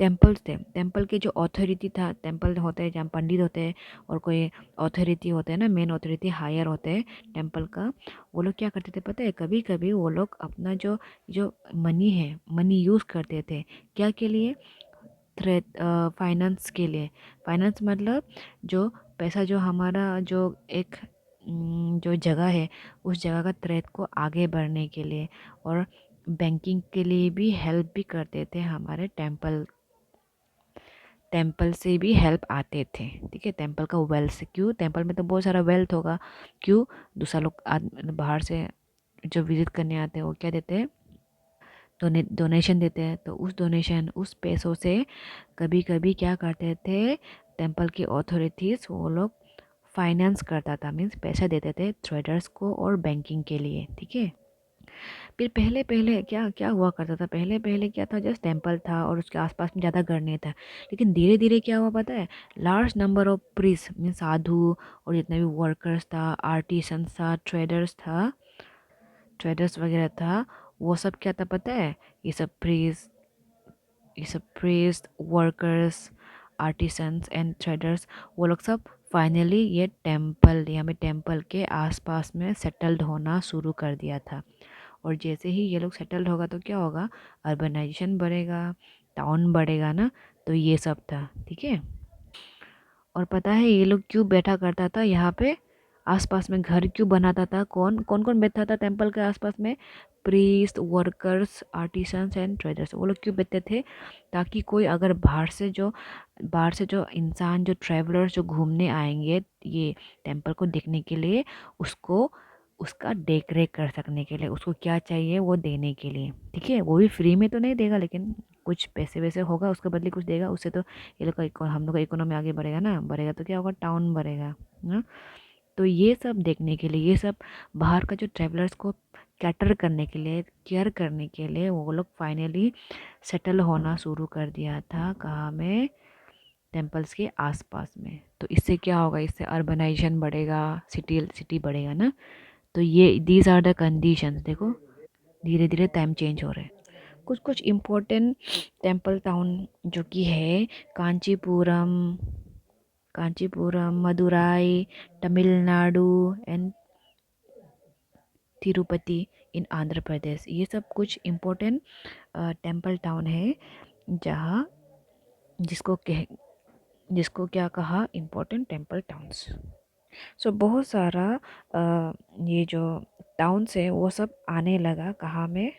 टेम्पल्स थे, टेम्पल के जो अथॉरिटी था, टेम्पल होते हैं जहाँ पंडित होते हैं और कोई अथॉरिटी होते हैं ना, मेन अथॉरिटी हायर होते हैं टेम्पल का, वो लोग क्या करते थे पता है, कभी कभी वो लोग अपना जो जो मनी है, मनी यूज़ करते थे क्या के लिए, थ्रेड, फाइनेंस के लिए। फाइनेंस मतलब जो पैसा, जो हमारा जो एक जो जगह है उस जगह का ट्रेड को आगे बढ़ने के लिए और बैंकिंग के लिए भी हेल्प भी करते थे। हमारे टेम्पल टेम्पल से भी हेल्प आते थे, ठीक है। टेम्पल का वेल्थ से, क्यों टेम्पल में तो बहुत सारा वेल्थ होगा, क्यों दूसरा लोग बाहर से जो विजिट करने आते हैं वो क्या देते हैं, डोनेशन देते हैं। तो उस डोनेशन, उस पैसों से कभी कभी क्या करते थे टेम्पल की अथॉरिटीज़, वो लोग फाइनेंस करता था, मीन्स पैसा देते थे ट्रेडर्स को और बैंकिंग के लिए, ठीक है। फिर पहले पहले क्या क्या हुआ करता था, पहले पहले क्या था, जस्ट टेम्पल था और उसके आसपास में ज़्यादा घर नहीं था। लेकिन धीरे धीरे क्या हुआ पता है, large number of priest means sadhu और जितने भी वर्कर्स था, आर्टिसंस था, ट्रेडर्स वगैरह था, वो सब क्या था पता है, ये सब priest workers artisans and traders, वो लोग सब फाइनली ये टेम्पल, यहाँ पे टेम्पल के आसपास में सेटल्ड होना शुरू कर दिया था। और जैसे ही ये लोग सेटल्ड होगा तो क्या होगा, अर्बनाइजेशन बढ़ेगा, टाउन बढ़ेगा ना, तो ये सब था, ठीक है। और पता है ये लोग क्यों बैठा करता था यहाँ पे, आसपास में घर क्यों बनाता था, कौन कौन कौन बैठता था टेम्पल के आसपास में, priest workers artisans and traders, वो लोग क्यों बैठते थे, ताकि कोई अगर बाहर से जो इंसान, जो ट्रैवलर्स जो घूमने आएंगे ये टेम्पल को देखने के लिए, उसको उसका देख रेख कर सकने के लिए, उसको क्या चाहिए वो देने के लिए, ठीक है। वो भी फ्री में तो नहीं देगा, लेकिन कुछ पैसे वैसे होगा, उसके बदले कुछ देगा, उससे तो ये लोग का हम लोग का इकोनॉमी आगे बढ़ेगा ना, बढ़ेगा तो क्या होगा, टाउन बढ़ेगा ना। तो ये सब देखने के लिए, ये सब बाहर का जो ट्रैवलर्स को कैटर करने के लिए, केयर करने के लिए वो लोग फाइनली सेटल होना शुरू कर दिया था, कहाँ में, टेम्पल्स के आसपास में। तो इससे क्या होगा, इससे अर्बनाइजेशन बढ़ेगा, सिटी सिटी बढ़ेगा ना। तो ये दीज आर द कंडीशंस, देखो धीरे धीरे टाइम चेंज हो रहे हैं। कुछ कुछ इम्पोर्टेंट टेम्पल टाउन जो कि है, कांचीपुरम, मदुराई, तमिलनाडु एंड तिरुपति इन आंध्र प्रदेश, ये सब कुछ इम्पोर्टेंट टेम्पल टाउन है, जहाँ जिसको कह जिसको क्या कहा, इम्पोर्टेंट टेम्पल टाउन्स। सो बहुत सारा ये जो टाउन्स है वो सब आने लगा, कहाँ में,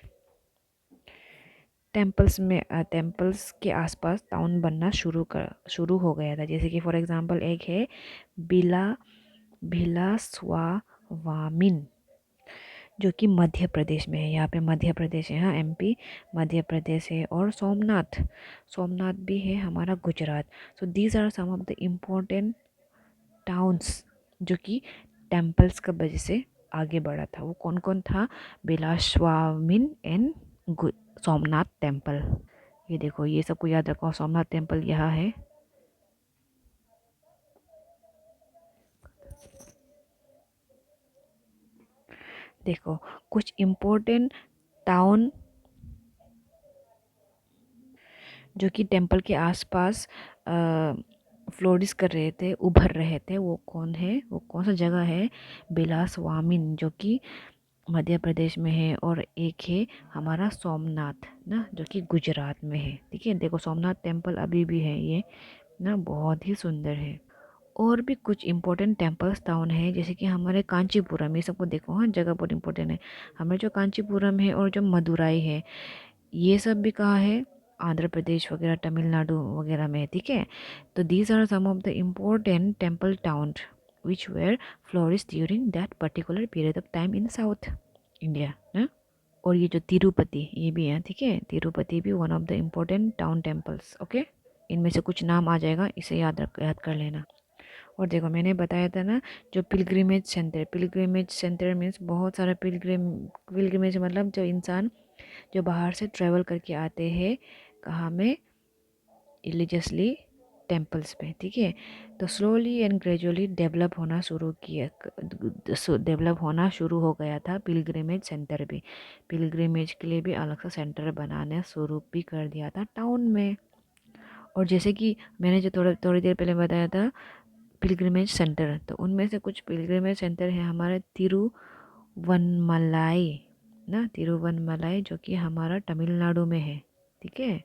टेम्पल्स में, टेम्पल्स के आसपास टाउन बनना शुरू हो गया था। जैसे कि फॉर एग्जांपल एक है बिला भिलास्वामिन, जो कि मध्य प्रदेश में है। यहाँ पे मध्य प्रदेश है, हाँ एमपी मध्य प्रदेश है। और सोमनाथ भी है हमारा Gujarat. So these are some of the important towns जो कि टेम्पल्स का वजह से आगे बढ़ा था। वो कौन कौन था, बिलासवामिन एंड सोमनाथ टेम्पल। ये देखो, ये सबको याद रखो, सोमनाथ टेम्पल यहाँ है। देखो कुछ इम्पोर्टेंट टाउन जो कि टेम्पल के आसपास फ्लोरिश कर रहे थे, उभर रहे थे, वो कौन है, वो कौन सा जगह है, बिलासवामिन जो कि मध्य प्रदेश में है, और एक है हमारा सोमनाथ ना, जो कि गुजरात में है, ठीक है। देखो सोमनाथ टेम्पल अभी भी है ये ना, बहुत ही सुंदर है। और भी कुछ इम्पोर्टेंट टेम्पल्स टाउन है, जैसे कि हमारे कांचीपुरम, ये सबको देखो, हाँ जगह बहुत इंपॉर्टेंट है। हमारे जो कांचीपुरम है और जो मदुराई है, ये सब भी कहाँ है, आंध्र प्रदेश वगैरह, तमिलनाडु वगैरह में है, ठीक है। तो these are some of the important temple town which were flourish during that particular period of time in South India ना। और ये जो तिरुपति, ये भी है, ठीक है, तिरुपति भी one of the important town temples, okay. इनमें से कुछ नाम आ जाएगा, इसे याद कर लेना। और देखो मैंने बताया था ना, जो पिलग्रिमेज सेंटर मीन्स बहुत सारा पिलग्रिमेज मतलब जो इंसान जो बाहर से ट्रैवल करके आते हैं, कहाँ में, रिलीजियसली टेम्पल्स पे, ठीक है। तो स्लोली एंड ग्रेजुअली डेवलप होना शुरू हो गया था पिलग्रिमेज सेंटर भी। पिलग्रिमेज के लिए भी अलग सा सेंटर बनाने शुरू भी कर दिया था टाउन में। और जैसे कि मैंने जो थोड़ी देर पहले बताया था पिलग्रिमेज सेंटर, तो उनमें से कुछ पिलग्रिमेज सेंटर है हमारे तिरुवनमलाई ना, तिरुवनमलाई जो कि हमारा तमिलनाडु में है, ठीक है।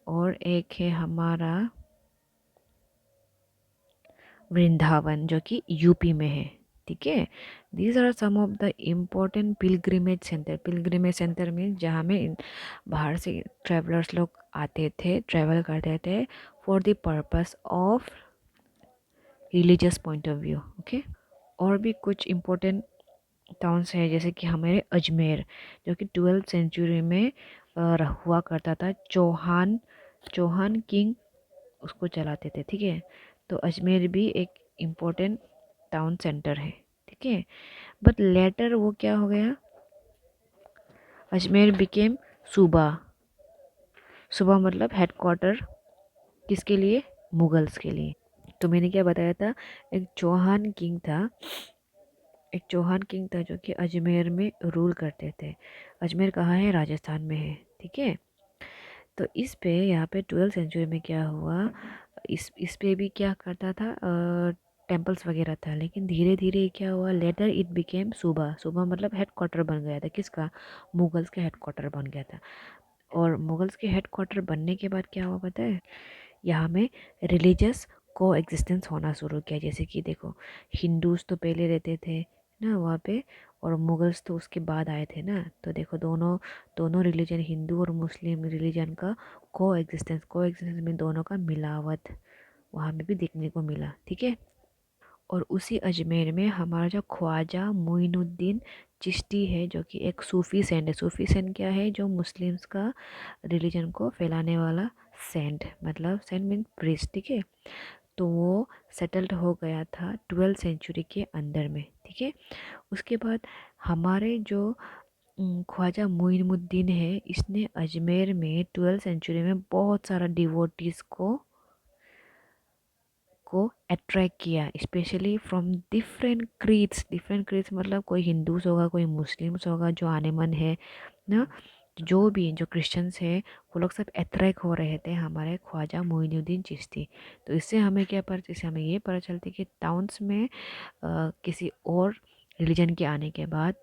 और एक है हमारा वृंदावन जो कि यूपी में है, ठीक है। These are some of the important pilgrimage centre. Pilgrimage centre में जहाँ में बाहर से ट्रैवलर्स लोग आते थे, ट्रैवल करते थे for the purpose of religious point of view. Okay. और भी कुछ इम्पोर्टेंट टाउन्स है जैसे कि हमारे अजमेर, जो कि 12th सेंचुरी में हुआ करता था। चौहान चौहान किंग उसको चलाते थे, ठीक है। तो अजमेर भी एक इम्पोर्टेंट टाउन सेंटर है, ठीक है। बट लेटर वो क्या हो गया, अजमेर बिकेम सूबा। सूबा मतलब हेडक्वार्टर, किसके लिए, मुगल्स के लिए। तो मैंने क्या बताया था, एक चौहान किंग था, एक चौहान किंग था जो कि अजमेर में रूल करते थे। अजमेर कहाँ है, राजस्थान में है, ठीक है। तो इस पे यहाँ पे 12th सेंचुरी में क्या हुआ, इस पे भी क्या करता था, टेम्पल्स वगैरह था। लेकिन धीरे धीरे क्या हुआ, लेटर इट बिकेम सूबा। सूबा मतलब हेड क्वार्टर बन गया था, किसका, मुगल्स के हेड क्वार्टर बन गया था। और मुगल्स के हेड क्वार्टर बनने के बाद क्या हुआ पता है, यहाँ में रिलीजियस को एग्जिस्टेंस होना शुरू किया। जैसे कि देखो, हिंदूज तो पहले रहते थे ना वहाँ पे, और मुगल्स तो उसके बाद आए थे ना। तो देखो दोनों दोनों रिलीजन, हिंदू और मुस्लिम रिलीजन का को एग्जिस्टेंस में दोनों का मिलावट वहाँ में भी देखने को मिला, ठीक है। और उसी अजमेर में हमारा जो ख्वाजा मोइनुद्दीन चिश्ती है, जो कि एक सूफी सेंट है। सूफी सेंट क्या है, जो मुस्लिम्स का रिलीजन को फैलाने वाला सेंट, मतलब सेंट मीन प्रीस्ट, ठीक है। तो वो सेटल्ड हो गया था 12th सेंचुरी के अंदर में, ठीक है। उसके बाद हमारे जो ख्वाजा मोइनुद्दीन है, इसने अजमेर में 12th सेंचुरी में बहुत सारा डिवोटीज़ को अट्रैक्ट किया, specially from different creeds. Different creeds मतलब कोई हिंदूस होगा, कोई मुस्लिम्स होगा जो आने मन है ना, जो भी जो क्रिश्चियंस है, वो लोग सब अट्रैक्ट हो रहे थे हमारे ख्वाजा मोइनुद्दीन चिश्ती। तो इससे हमें क्या पता, इससे हमें ये पता चलती कि टाउन्स में किसी और रिलीजन के आने के बाद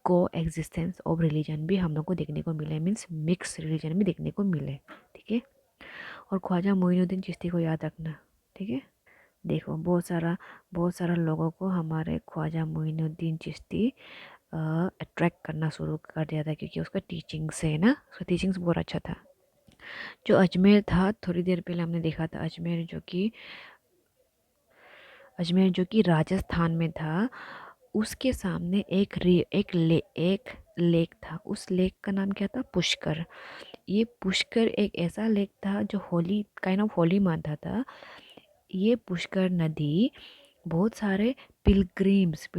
को एग्जिस्टेंस ऑफ रिलीजन भी हम लोग को देखने को मिले, मीन्स मिक्स रिलीजन भी देखने को मिले, ठीक है। और ख्वाजा मोइनुद्दीन चिश्ती को याद रखना, ठीक है। देखो बहुत सारा लोगों को हमारे ख्वाजा मोइनुद्दीन चिश्ती अट्रैक्ट करना शुरू कर दिया था, क्योंकि उसका टीचिंग से ना, उसका टीचिंग्स बहुत अच्छा था। जो अजमेर था, थोड़ी देर पहले हमने देखा था, अजमेर जो कि राजस्थान में था, उसके सामने एक लेक था। उस लेक का नाम क्या था, पुष्कर। ये पुष्कर एक ऐसा लेक था जो होली, काइंड ऑफ होली मानता था। ये पुष्कर नदी बहुत सारे पिलग्रिम्स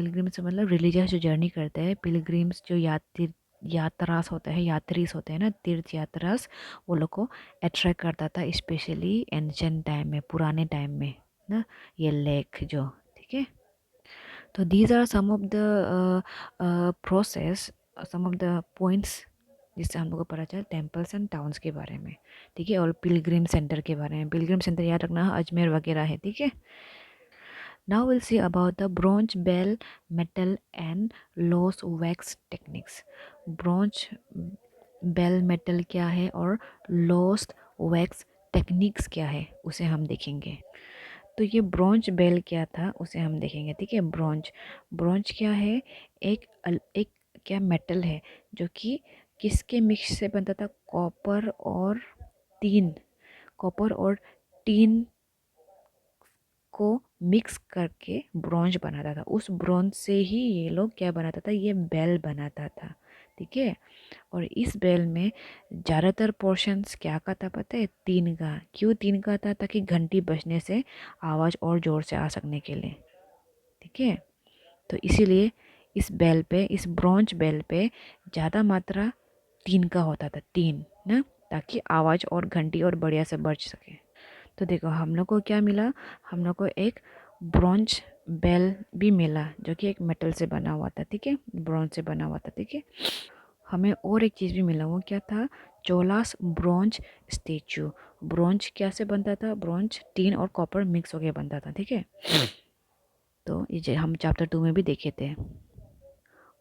मतलब रिलीजियस जो जर्नी करते हैं, पिलग्रिम्स जो यात्रास होते हैं, यात्रीस होते हैं ना, तीर्थ यात्रास, वो लोग को अट्रैक्ट करता था, स्पेशली एंशियंट टाइम में, पुराने टाइम में ना, ये लेक जो, ठीक है। तो these are some of the process, some of the points जिससे हम लोग को पता चला टेम्पल्स एंड टाउन्स के बारे में, ठीक है। और पिलग्रिम सेंटर के बारे में, पिलग्रिम सेंटर याद रखना अजमेर वगैरह है, ठीक है। Now we'll see about the bronze bell metal and lost wax techniques. Bronze bell metal क्या है और लोस्ट वैक्स टेक्निक्स क्या है, उसे हम देखेंगे। तो ये ब्रॉन्ज बेल क्या था उसे हम देखेंगे, ठीक है। ब्रॉन्ज ब्रॉन्ज क्या है, एक क्या मेटल है जो कि किसके मिक्स से बनता था, टीन कॉपर और टीन को मिक्स करके ब्रॉन्ज बनाता था। उस ब्रॉन्ज से ही ये लोग क्या बनाता था, ये बेल बनाता था, ठीक है। और इस बेल में ज़्यादातर पोर्शंस क्या का था पता है, तीन का। क्यों तीन का था, ताकि घंटी बजने से आवाज़ और ज़ोर से आ सकने के लिए, ठीक है। तो इसीलिए इस ब्रॉन्ज बेल पे ज़्यादा मात्रा तीन का होता था, तीन ना, ताकि आवाज़ और घंटी और बढ़िया से बज सके। तो देखो हम लोग को क्या मिला, हम लोग को एक ब्रॉन्ज बेल भी मिला जो कि एक मेटल से बना हुआ था, ठीक है, ब्रॉन्ज से बना हुआ था, ठीक है। हमें और एक चीज़ भी मिला, वो क्या था, चोलास ब्रॉन्ज स्टेचू। ब्रॉन्ज क्या से बनता था, ब्रॉन्ज टीन और कॉपर मिक्स होकर बनता था, ठीक है। तो ये हम चैप्टर 2 में भी देखे थे।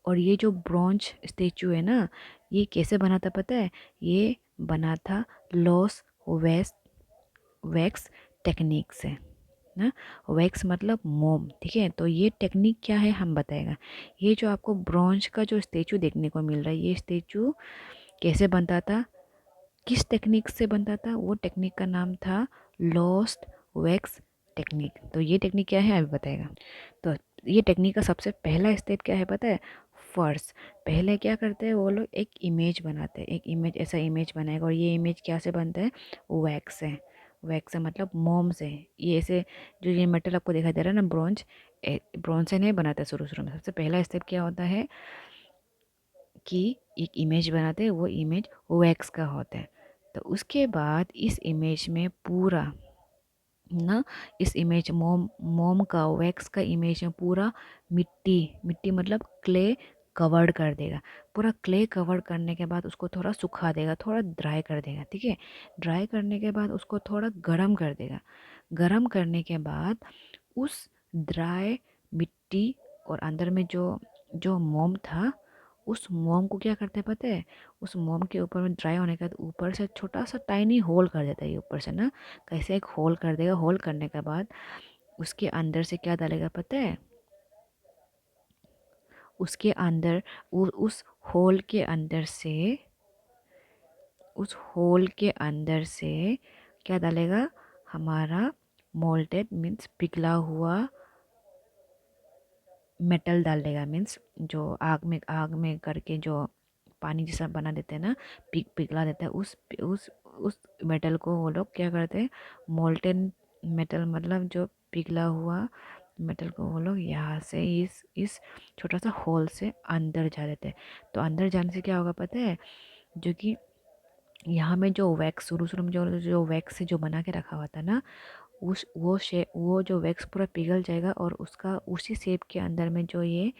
और ये जो ब्रॉन्ज स्टेचू है ना, ये कैसे बना था पता है, ये बना था लॉस वेस्ट वैक्स टेक्निक से ना, वैक्स मतलब मोम, ठीक है। तो ये टेक्निक क्या है हम बताएगा। ये जो आपको ब्रॉन्ज का जो स्टेचू देखने को मिल रहा है, ये स्टेचू कैसे बनता था, किस टेक्निक से बनता था, वो टेक्निक का नाम था लॉस्ट वैक्स टेक्निक। तो ये टेक्निक क्या है अभी बताएगा। तो ये टेक्निक का सबसे पहला स्टेप क्या है पता है। फर्स्ट पहले क्या करते हैं वो लोग, एक इमेज बनाते हैं, एक इमेज, ऐसा इमेज बनाएगा। और ये इमेज क्या से बनता है, वैक्स से। वैक्स से मतलब मोम से। ये ऐसे जो ये मेटल आपको दिखाई दे रहा है ना, ब्रॉन्ज, ब्रॉन्ज से नहीं बनाता शुरू शुरू में। सबसे पहला स्टेप क्या होता है कि एक इमेज बनाते हैं, वो इमेज वैक्स का होता है। तो उसके बाद इस इमेज में पूरा ना, इस इमेज मोम, मोम का वैक्स का इमेज में पूरा मिट्टी, मिट्टी मतलब क्ले कवर्ड कर देगा। पूरा क्ले कवर करने के बाद उसको थोड़ा सुखा देगा, थोड़ा ड्राई कर देगा, ठीक है। ड्राई करने के बाद उसको थोड़ा गरम कर देगा। गरम करने के बाद उस ड्राई मिट्टी और अंदर में जो जो मोम था, उस मोम को क्या करते हैं पता है, उस मोम के ऊपर में ड्राई होने के बाद ऊपर से छोटा सा टाइनी होल कर देता है ये ऊपर से ना। कैसे एक होल कर देगा। होल करने के बाद उसके अंदर से क्या डालेगा पता है, उसके अंदर उस होल के अंदर से, उस होल के अंदर से क्या डालेगा, हमारा मोल्टेड मीन्स पिघला हुआ मेटल डाल देगा। मीन्स जो आग में करके जो पानी जैसा बना देते हैं ना, पिघला देता है, उस मेटल को वो लोग क्या करते हैं, मोल्टेन मेटल मतलब जो पिघला हुआ मेटल को वो लोग यहाँ से इस छोटा सा होल से अंदर जा देते हैं। तो अंदर जाने से क्या होगा पता है, जो कि यहाँ में जो वैक्स शुरू शुरू में जो वैक्स से जो बना के रखा हुआ था ना, उस वो जो वैक्स पूरा पिघल जाएगा और उसका उसी शेप के अंदर में जो ये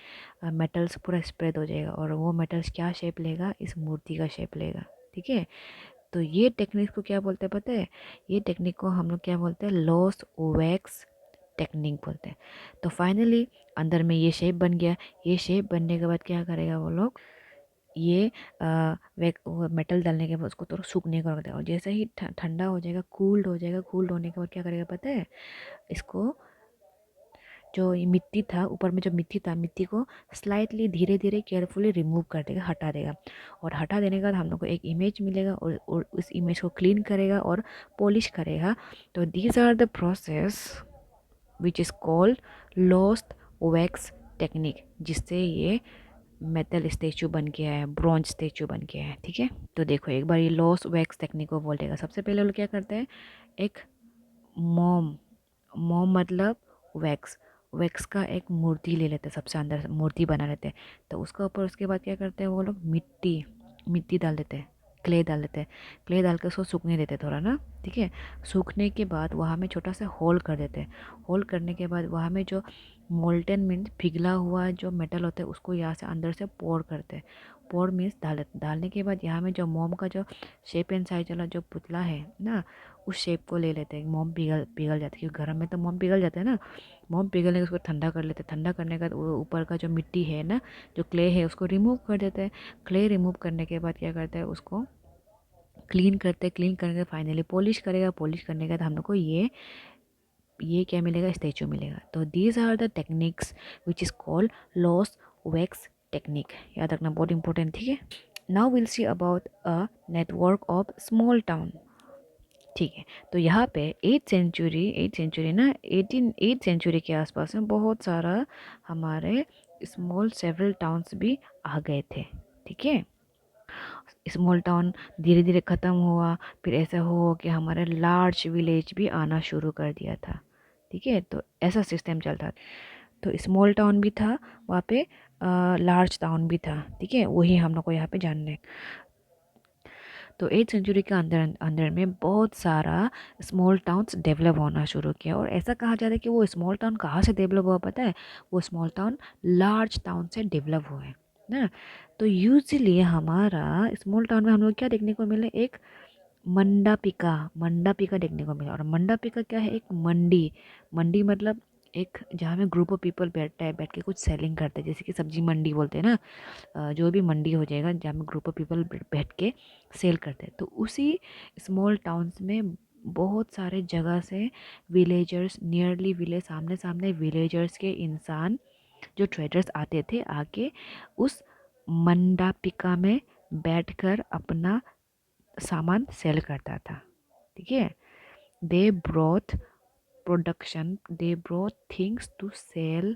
मेटल्स पूरा स्प्रेड हो जाएगा। और वो मेटल्स क्या शेप लेगा, इस मूर्ति का शेप लेगा, ठीक है। तो ये टेक्निक को क्या बोलते हैं पता है, ये टेक्निक को हम लोग क्या बोलते हैं, लॉस वैक्स टेक्निक बोलते हैं। तो फाइनली अंदर में ये शेप बन गया। ये शेप बनने के बाद क्या करेगा वो लोग, ये मेटल डालने के बाद उसको थोड़ा सूखने को रख देगा। और जैसे ही ठंडा हो जाएगा, कूल्ड हो जाएगा, कूल्ड होने के बाद क्या करेगा पता है, इसको जो ये मिट्टी था, ऊपर में जो मिट्टी था, मिट्टी को स्लाइटली धीरे धीरे केयरफुली रिमूव कर देगा, हटा देगा। और हटा देने के बाद हम लोग को एक इमेज मिलेगा और उस इमेज को क्लीन करेगा और पॉलिश करेगा। तो these are the process which is called lost wax technique, जिससे ये मेटल स्टेचू बन गया है, ब्रॉन्ज स्टेचू बन गया है, ठीक है। तो देखो एक बार ये लॉस वैक्स टेक्निक को बोलेगा। सबसे पहले लोग क्या करते हैं, एक मोम, मोम मतलब वैक्स, वैक्स का एक मूर्ति ले लेते हैं, सबसे अंदर मूर्ति बना लेते हैं। तो उसके ऊपर उसके बाद क्या करते हैं वो लोग, मिट्टी, मिट्टी डाल देते हैं, क्ले डाल देते हैं। क्ले डाल के उसको सूखने देते हैं थोड़ा ना, ठीक है। सूखने के बाद वहाँ में छोटा सा होल कर देते हैं। होल करने के बाद वहाँ में जो मोल्टन मीन्स पिघला हुआ जो मेटल होता है उसको यहाँ से अंदर से पोर करते हैं। पोर मीन्स डालने के बाद यहाँ में जो मोम का जो शेप एंड साइज वाला जो पुतला है ना, उस शेप को ले लेते हैं। मोम पिघल पिघल जाती है क्योंकि गर्म में तो मोम पिघल जाता है ना। मोम पिघलने के उसको ठंडा कर लेते हैं। ठंडा करने के बाद ऊपर का जो मिट्टी है ना, जो क्ले है, उसको रिमूव कर देते हैं। क्ले रिमूव करने के बाद क्या करते हैं, उसको क्लीन करते हैं। क्लीन करके फाइनली पॉलिश करेगा। पॉलिश करने के बाद हम लोग को ये क्या मिलेगा, स्टैचू मिलेगा। तो these are the techniques which is called loss wax technique. याद रखना बहुत इंपॉर्टेंट, ठीक है। Now will see about a network of small town, ठीक है। तो यहाँ पे एट सेंचुरी ना, 8 सेंचुरी के आसपास में बहुत सारा हमारे स्मॉल सेवरल टाउन्स भी आ गए थे, ठीक है। स्मॉल टाउन धीरे धीरे ख़त्म हुआ, फिर ऐसा हुआ कि हमारे लार्ज विलेज भी आना शुरू कर दिया था, ठीक है। तो ऐसा सिस्टम चलता। तो स्मॉल टाउन भी था वहाँ पे, लार्ज टाउन भी था, ठीक है। वही हम लोग को यहाँ पे जानना है। तो 8 सेंचुरी के अंदर अंदर में बहुत सारा स्मॉल टाउन्स डेवलप होना शुरू किया। और ऐसा कहा जाता है कि वो स्मॉल टाउन कहाँ से डेवलप हुआ पता है, वो स्मॉल टाउन लार्ज टाउन से डेवलप हुए ना। तो यूजली हमारा स्मॉल टाउन में हम लोग क्या देखने को मिले, एक मंडा पिका देखने को मिला। और मंडा पिका क्या है, एक मंडी। मंडी मतलब एक जहाँ में ग्रुप ऑफ पीपल बैठता है, बैठ के कुछ सेलिंग करते हैं, जैसे कि सब्जी मंडी बोलते हैं ना। जो भी मंडी हो जाएगा जहाँ में ग्रुप ऑफ पीपल बैठ के सेल करते हैं। तो उसी स्मॉल टाउन्स में बहुत सारे जगह से विलेजर्स, नियरली विलेज, सामने सामने विलेजर्स के इंसान जो ट्रेडर्स आते थे आके उस मंडापिका में बैठकर अपना सामान सेल करता था। ठीक है, they brought production, they brought things to sell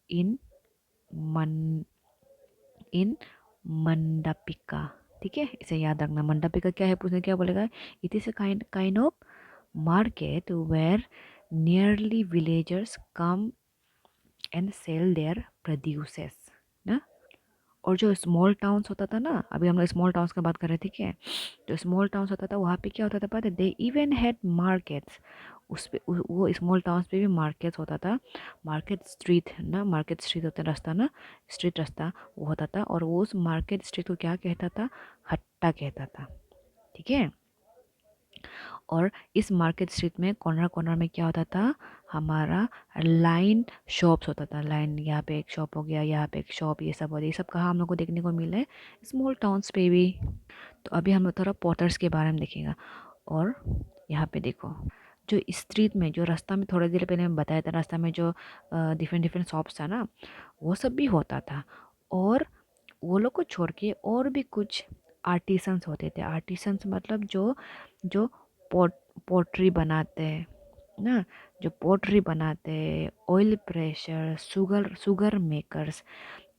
in मन इन मंडापिका। ठीक है, इसे याद रखना। मंडापिका क्या है, पूछने क्या बोलेगा, it is a kind of market where nearly villagers come and sell their produces ना। और जो स्मॉल टाउन्स होता था ना, अभी हम लोग स्मॉल टाउन्स की बात कर रहे थे, ठीक है, जो स्मॉल टाउन्स होता था वहाँ पे क्या होता था पता है, दे इवन हैड मार्केट्स। उस पे वो स्मॉल टाउन्स पे भी मार्केट्स होता था। मार्केट स्ट्रीट ना, मार्केट स्ट्रीट होता है रास्ता ना, स्ट्रीट रास्ता वो होता था। और वो उस मार्केट स्ट्रीट को क्या कहता था, हट्टा कहता था। ठीक है, और इस मार्केट स्ट्रीट में कॉर्नर कॉर्नर में क्या होता था, हमारा लाइन शॉप्स होता था। लाइन, यहाँ पे एक शॉप हो गया, यहाँ पे एक शॉप, ये सब हो गया। ये सब कहाँ हम लोग को देखने को मिला है, स्मॉल टाउन्स पे भी। तो अभी हम लोग थोड़ा पॉटर्स के बारे में देखेंगे। और यहाँ पे देखो, जो स्ट्रीट में, जो रास्ता में थोड़ी देर पहले मैं बताया था, रास्ता में जो डिफरेंट डिफरेंट शॉप्स था ना, वो सब भी होता था। और वो लोग को छोड़ के और भी कुछ आर्टिसंस होते थे। आर्टिसंस मतलब जो जो पॉट पोट्री बनाते हैं ना, जो पोट्री बनाते हैं, oil pressure, sugar sugar makers.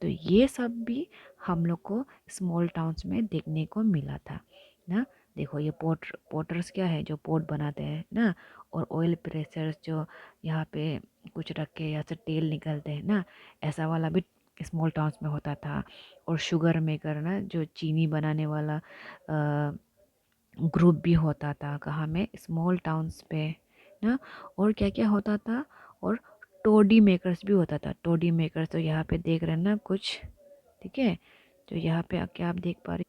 तो ये सब भी हम लोग को स्मॉल टाउन्स में देखने को मिला था ना। देखो ये पोटर्स क्या है, जो पोट बनाते हैं ना। और ऑयल प्रेशर्स, जो यहाँ पे कुछ रख के यहाँ से तेल निकलते हैं ना, ऐसा वाला भी स्मॉल टाउन्स में होता था। और शुगर मेकर ना, जो चीनी बनाने वाला ग्रुप भी होता था, कहाँ में, स्मॉल टाउन्स पे ना। और क्या क्या होता था, और टोडी मेकर्स भी होता था। टोडी मेकर्स तो यहाँ पे देख रहे हैं ना कुछ, ठीक है, तो यहाँ पे आके आप देख पा रहे,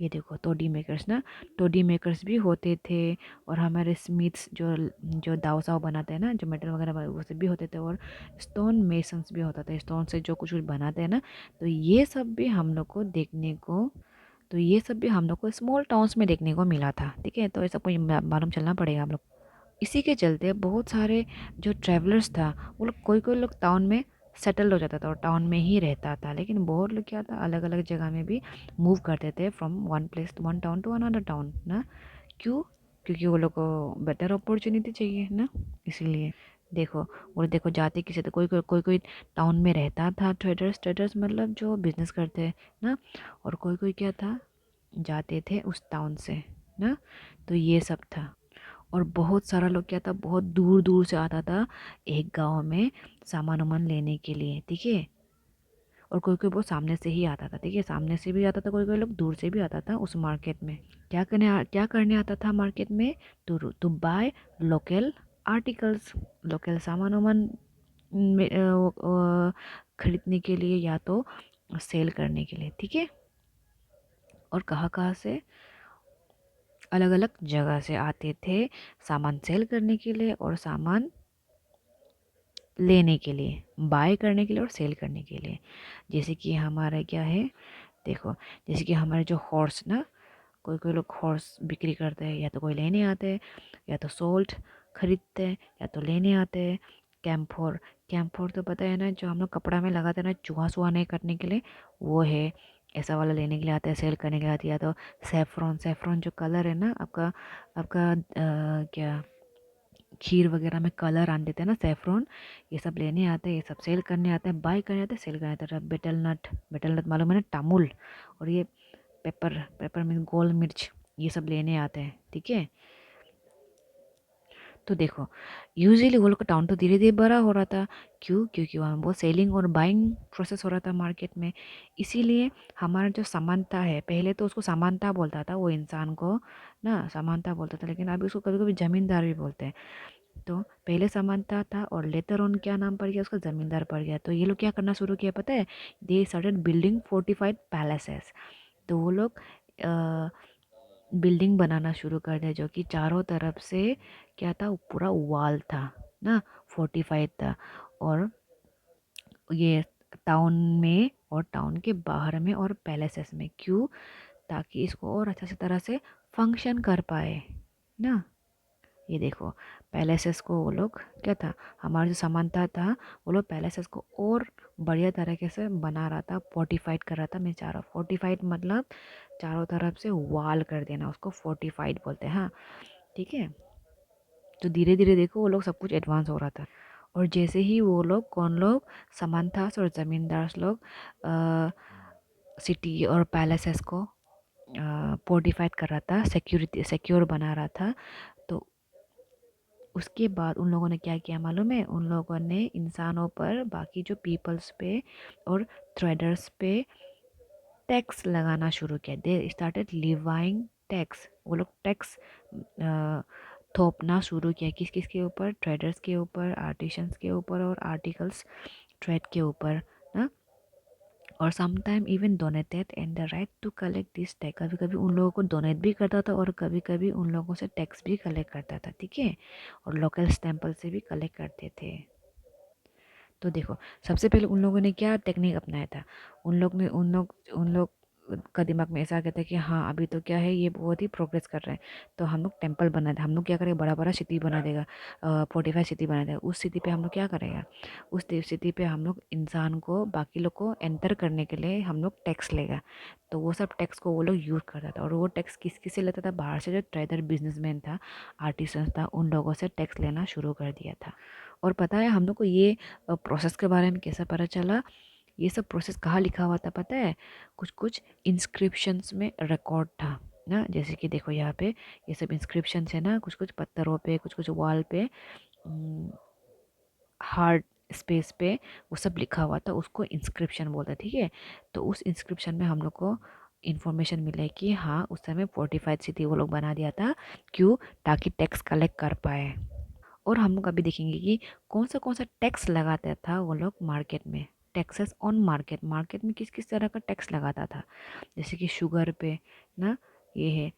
ये देखो टोडी मेकर्स ना, टोडी मेकर्स भी होते थे। और हमारे स्मिथ्स जो जो दाव साव बनाते हैं ना, जो मेटल वगैरह वो सब भी होते थे। और स्टोन मेसन्स भी होता था, स्टोन से जो कुछ कुछ बनाते हैं ना। तो ये सब भी हम लोग को देखने को, तो ये सब भी हम लोग को स्मॉल टाउन्स में देखने को मिला था। ठीक है, तो ऐसा कोई मालूम चलना पड़ेगा हम लोग। इसी के चलते बहुत सारे जो ट्रैवलर्स था, वो लोग कोई कोई लोग टाउन में सेटल हो जाता था और टाउन में ही रहता था। लेकिन बहुत लोग क्या था, अलग अलग जगह में भी मूव करते थे, from one place, one town to another town ना। क्यों? क्योंकि वो लोग को बेटर अपॉर्चुनिटी चाहिए ना, इसीलिए। देखो, वो देखो जाते किसे, तो कोई टाउन में रहता था, ट्रेडर्स, ट्रेडर्स मतलब जो बिजनेस करते हैं ना। और कोई कोई क्या था, जाते थे उस टाउन से ना। तो ये सब था। और बहुत सारा लोग क्या था, बहुत दूर दूर से आता था एक गांव में सामान वामान लेने के लिए। ठीक है, और कोई कोई बहुत सामने से ही आता था। ठीक है, सामने से भी आता था, कोई कोई लोग दूर से भी आता था उस मार्केट में। क्या करने आता था मार्केट में, to buy local articles, local सामान वामान खरीदने के लिए, या तो सेल करने के लिए। ठीक है, और कहाँ कहाँ से, अलग अलग जगह से आते थे सामान सेल करने के लिए और सामान लेने के लिए, बाय करने के लिए और सेल करने के लिए। जैसे कि हमारा क्या है, देखो, जैसे कि हमारे जो हॉर्स ना, कोई कोई लोग हॉर्स बिक्री करते हैं, या तो कोई लेने आते हैं, या तो सोल्ट खरीदते हैं, या तो लेने आते हैं। कैम्फोर, कैम्फोर तो पता है ना, जो हम लोग कपड़ा में लगाते हैं ना, चूहा सुहा नहीं करने के लिए, वो है। ऐसा वाला लेने के लिए आता है, सेल करने के लिए आती है। या तो सेफ्रॉन, सेफ्रॉन जो कलर है ना, आपका आपका क्या, खीर वगैरह में कलर आन देते हैं ना, सेफ्रॉन, ये सब लेने आते हैं, ये सब सेल करने आते हैं, बाय करने आते हैं, सेल करने आते हैं। बेटल नट मालूम है ना, टामुल। और ये पेपर, पेपर में गोल मिर्च, ये सब लेने आते हैं। ठीक है, तो देखो, यूजुअली वो लोग का टाउन तो धीरे धीरे बड़ा हो रहा था। क्यों? क्योंकि वहाँ वो सेलिंग और बाइंग प्रोसेस हो रहा था मार्केट में। इसीलिए हमारा जो समानता है, पहले तो उसको समानता बोलता था वो इंसान को ना, समानता बोलता था, लेकिन अभी उसको कभी कभी जमींदार भी बोलते हैं। तो पहले समानता था और लेटर ऑन क्या नाम पड़ गया उसका, जमींदार पड़ गया। तो ये लोग क्या करना शुरू किया पता है, they started building fortified palaces. तो वो लोग बिल्डिंग बनाना शुरू कर दिया, जो कि चारों तरफ से क्या था, वो पूरा वॉल था ना, फोर्टिफाइड था। और ये टाउन में और टाउन के बाहर में और पैलेसेस में। क्यों? ताकि इसको और अच्छा से तरह से फंक्शन कर पाए ना। ये देखो, पैलेसेस को वो लोग क्या था, हमारा जो समानता था वो लोग पैलेसेस को और बढ़िया तरीके से बना रहा था, फोर्टिफाइड कर रहा था। मैं चारों फोर्टिफाइड मतलब चारों तरफ से वाल कर देना, उसको फोर्टिफाइड बोलते हैं। हाँ, ठीक है। तो धीरे धीरे देखो वो लोग सब कुछ एडवांस हो रहा था। और जैसे ही वो लोग, कौन लोग, समंथास और जमींदार लोग सिटी और पैलेसेस को फोर्टिफाइड कर रहा था, सिक्योरिटी सिक्योर बना रहा था, तो उसके बाद उन लोगों ने क्या किया मालूम है? उन लोगों ने इंसानों पर, बाकी जो पीपल्स पे और ट्रेडर्स पे टैक्स लगाना शुरू किया। They started levying tax. वो लोग टैक्स थोपना शुरू किया। किस किस के ऊपर? ट्रेडर्स के ऊपर, आर्टिशंस के ऊपर और आर्टिकल्स ट्रेड के ऊपर ना। और sometime even donated and the right to collect this tax. कभी कभी उन लोगों को डोनेट भी करता था और कभी कभी उन लोगों से टैक्स भी कलेक्ट करता था, ठीक है। और लोकल टेम्पल से भी कलेक्ट करते थे। तो देखो, सबसे पहले उन लोगों ने क्या टेक्निक अपनाया था? उन लोग का दिमाग में ऐसा आ गया था कि हाँ, अभी तो क्या है, ये बहुत ही प्रोग्रेस कर रहे हैं, तो हम लोग टेम्पल बना दे, हम लोग क्या करेंगे, बड़ा बड़ा सिटी बना देगा, फोर्टिफाइड सिटी बना देगा। उस सिटी पे हम लोग क्या करेगा, उस सिटी पे हम लोग इंसान को, बाकी लोग को एंटर करने के लिए हम लोग टैक्स लेगा। तो वो सब टैक्स को वो लोग यूज़ करता था। और वो टैक्स किस किस से लेता था? बाहर से जो ट्रेडर बिजनेसमैन था, आर्टिसन था, उन लोगों से टैक्स लेना शुरू कर दिया था। और पता है हम लोग को ये प्रोसेस के बारे में कैसा पता चला? ये सब प्रोसेस कहाँ लिखा हुआ था पता है? कुछ कुछ इंस्क्रिप्शंस में रिकॉर्ड था ना। जैसे कि देखो यहाँ पे ये सब इंस्क्रिप्शन है ना, कुछ कुछ पत्थरों पे, कुछ कुछ वॉल पे, हार्ड स्पेस पे वो सब लिखा हुआ था, उसको इंस्क्रिप्शन बोलते हैं, ठीक है। तो उस इंस्क्रिप्शन में हम लोग को इन्फॉर्मेशन मिले कि हाँ, उस समय फोर्टिफाइड सिटी वो लोग बना दिया था। क्यों? ताकि टैक्स कलेक्ट कर पाए। और हम लोग अभी देखेंगे कि कौन सा टैक्स लगाता था वो लोग मार्केट में। टैक्सेस ऑन मार्केट, मार्केट में किस किस तरह का टैक्स लगाता था। जैसे कि शुगर पे ना, ये है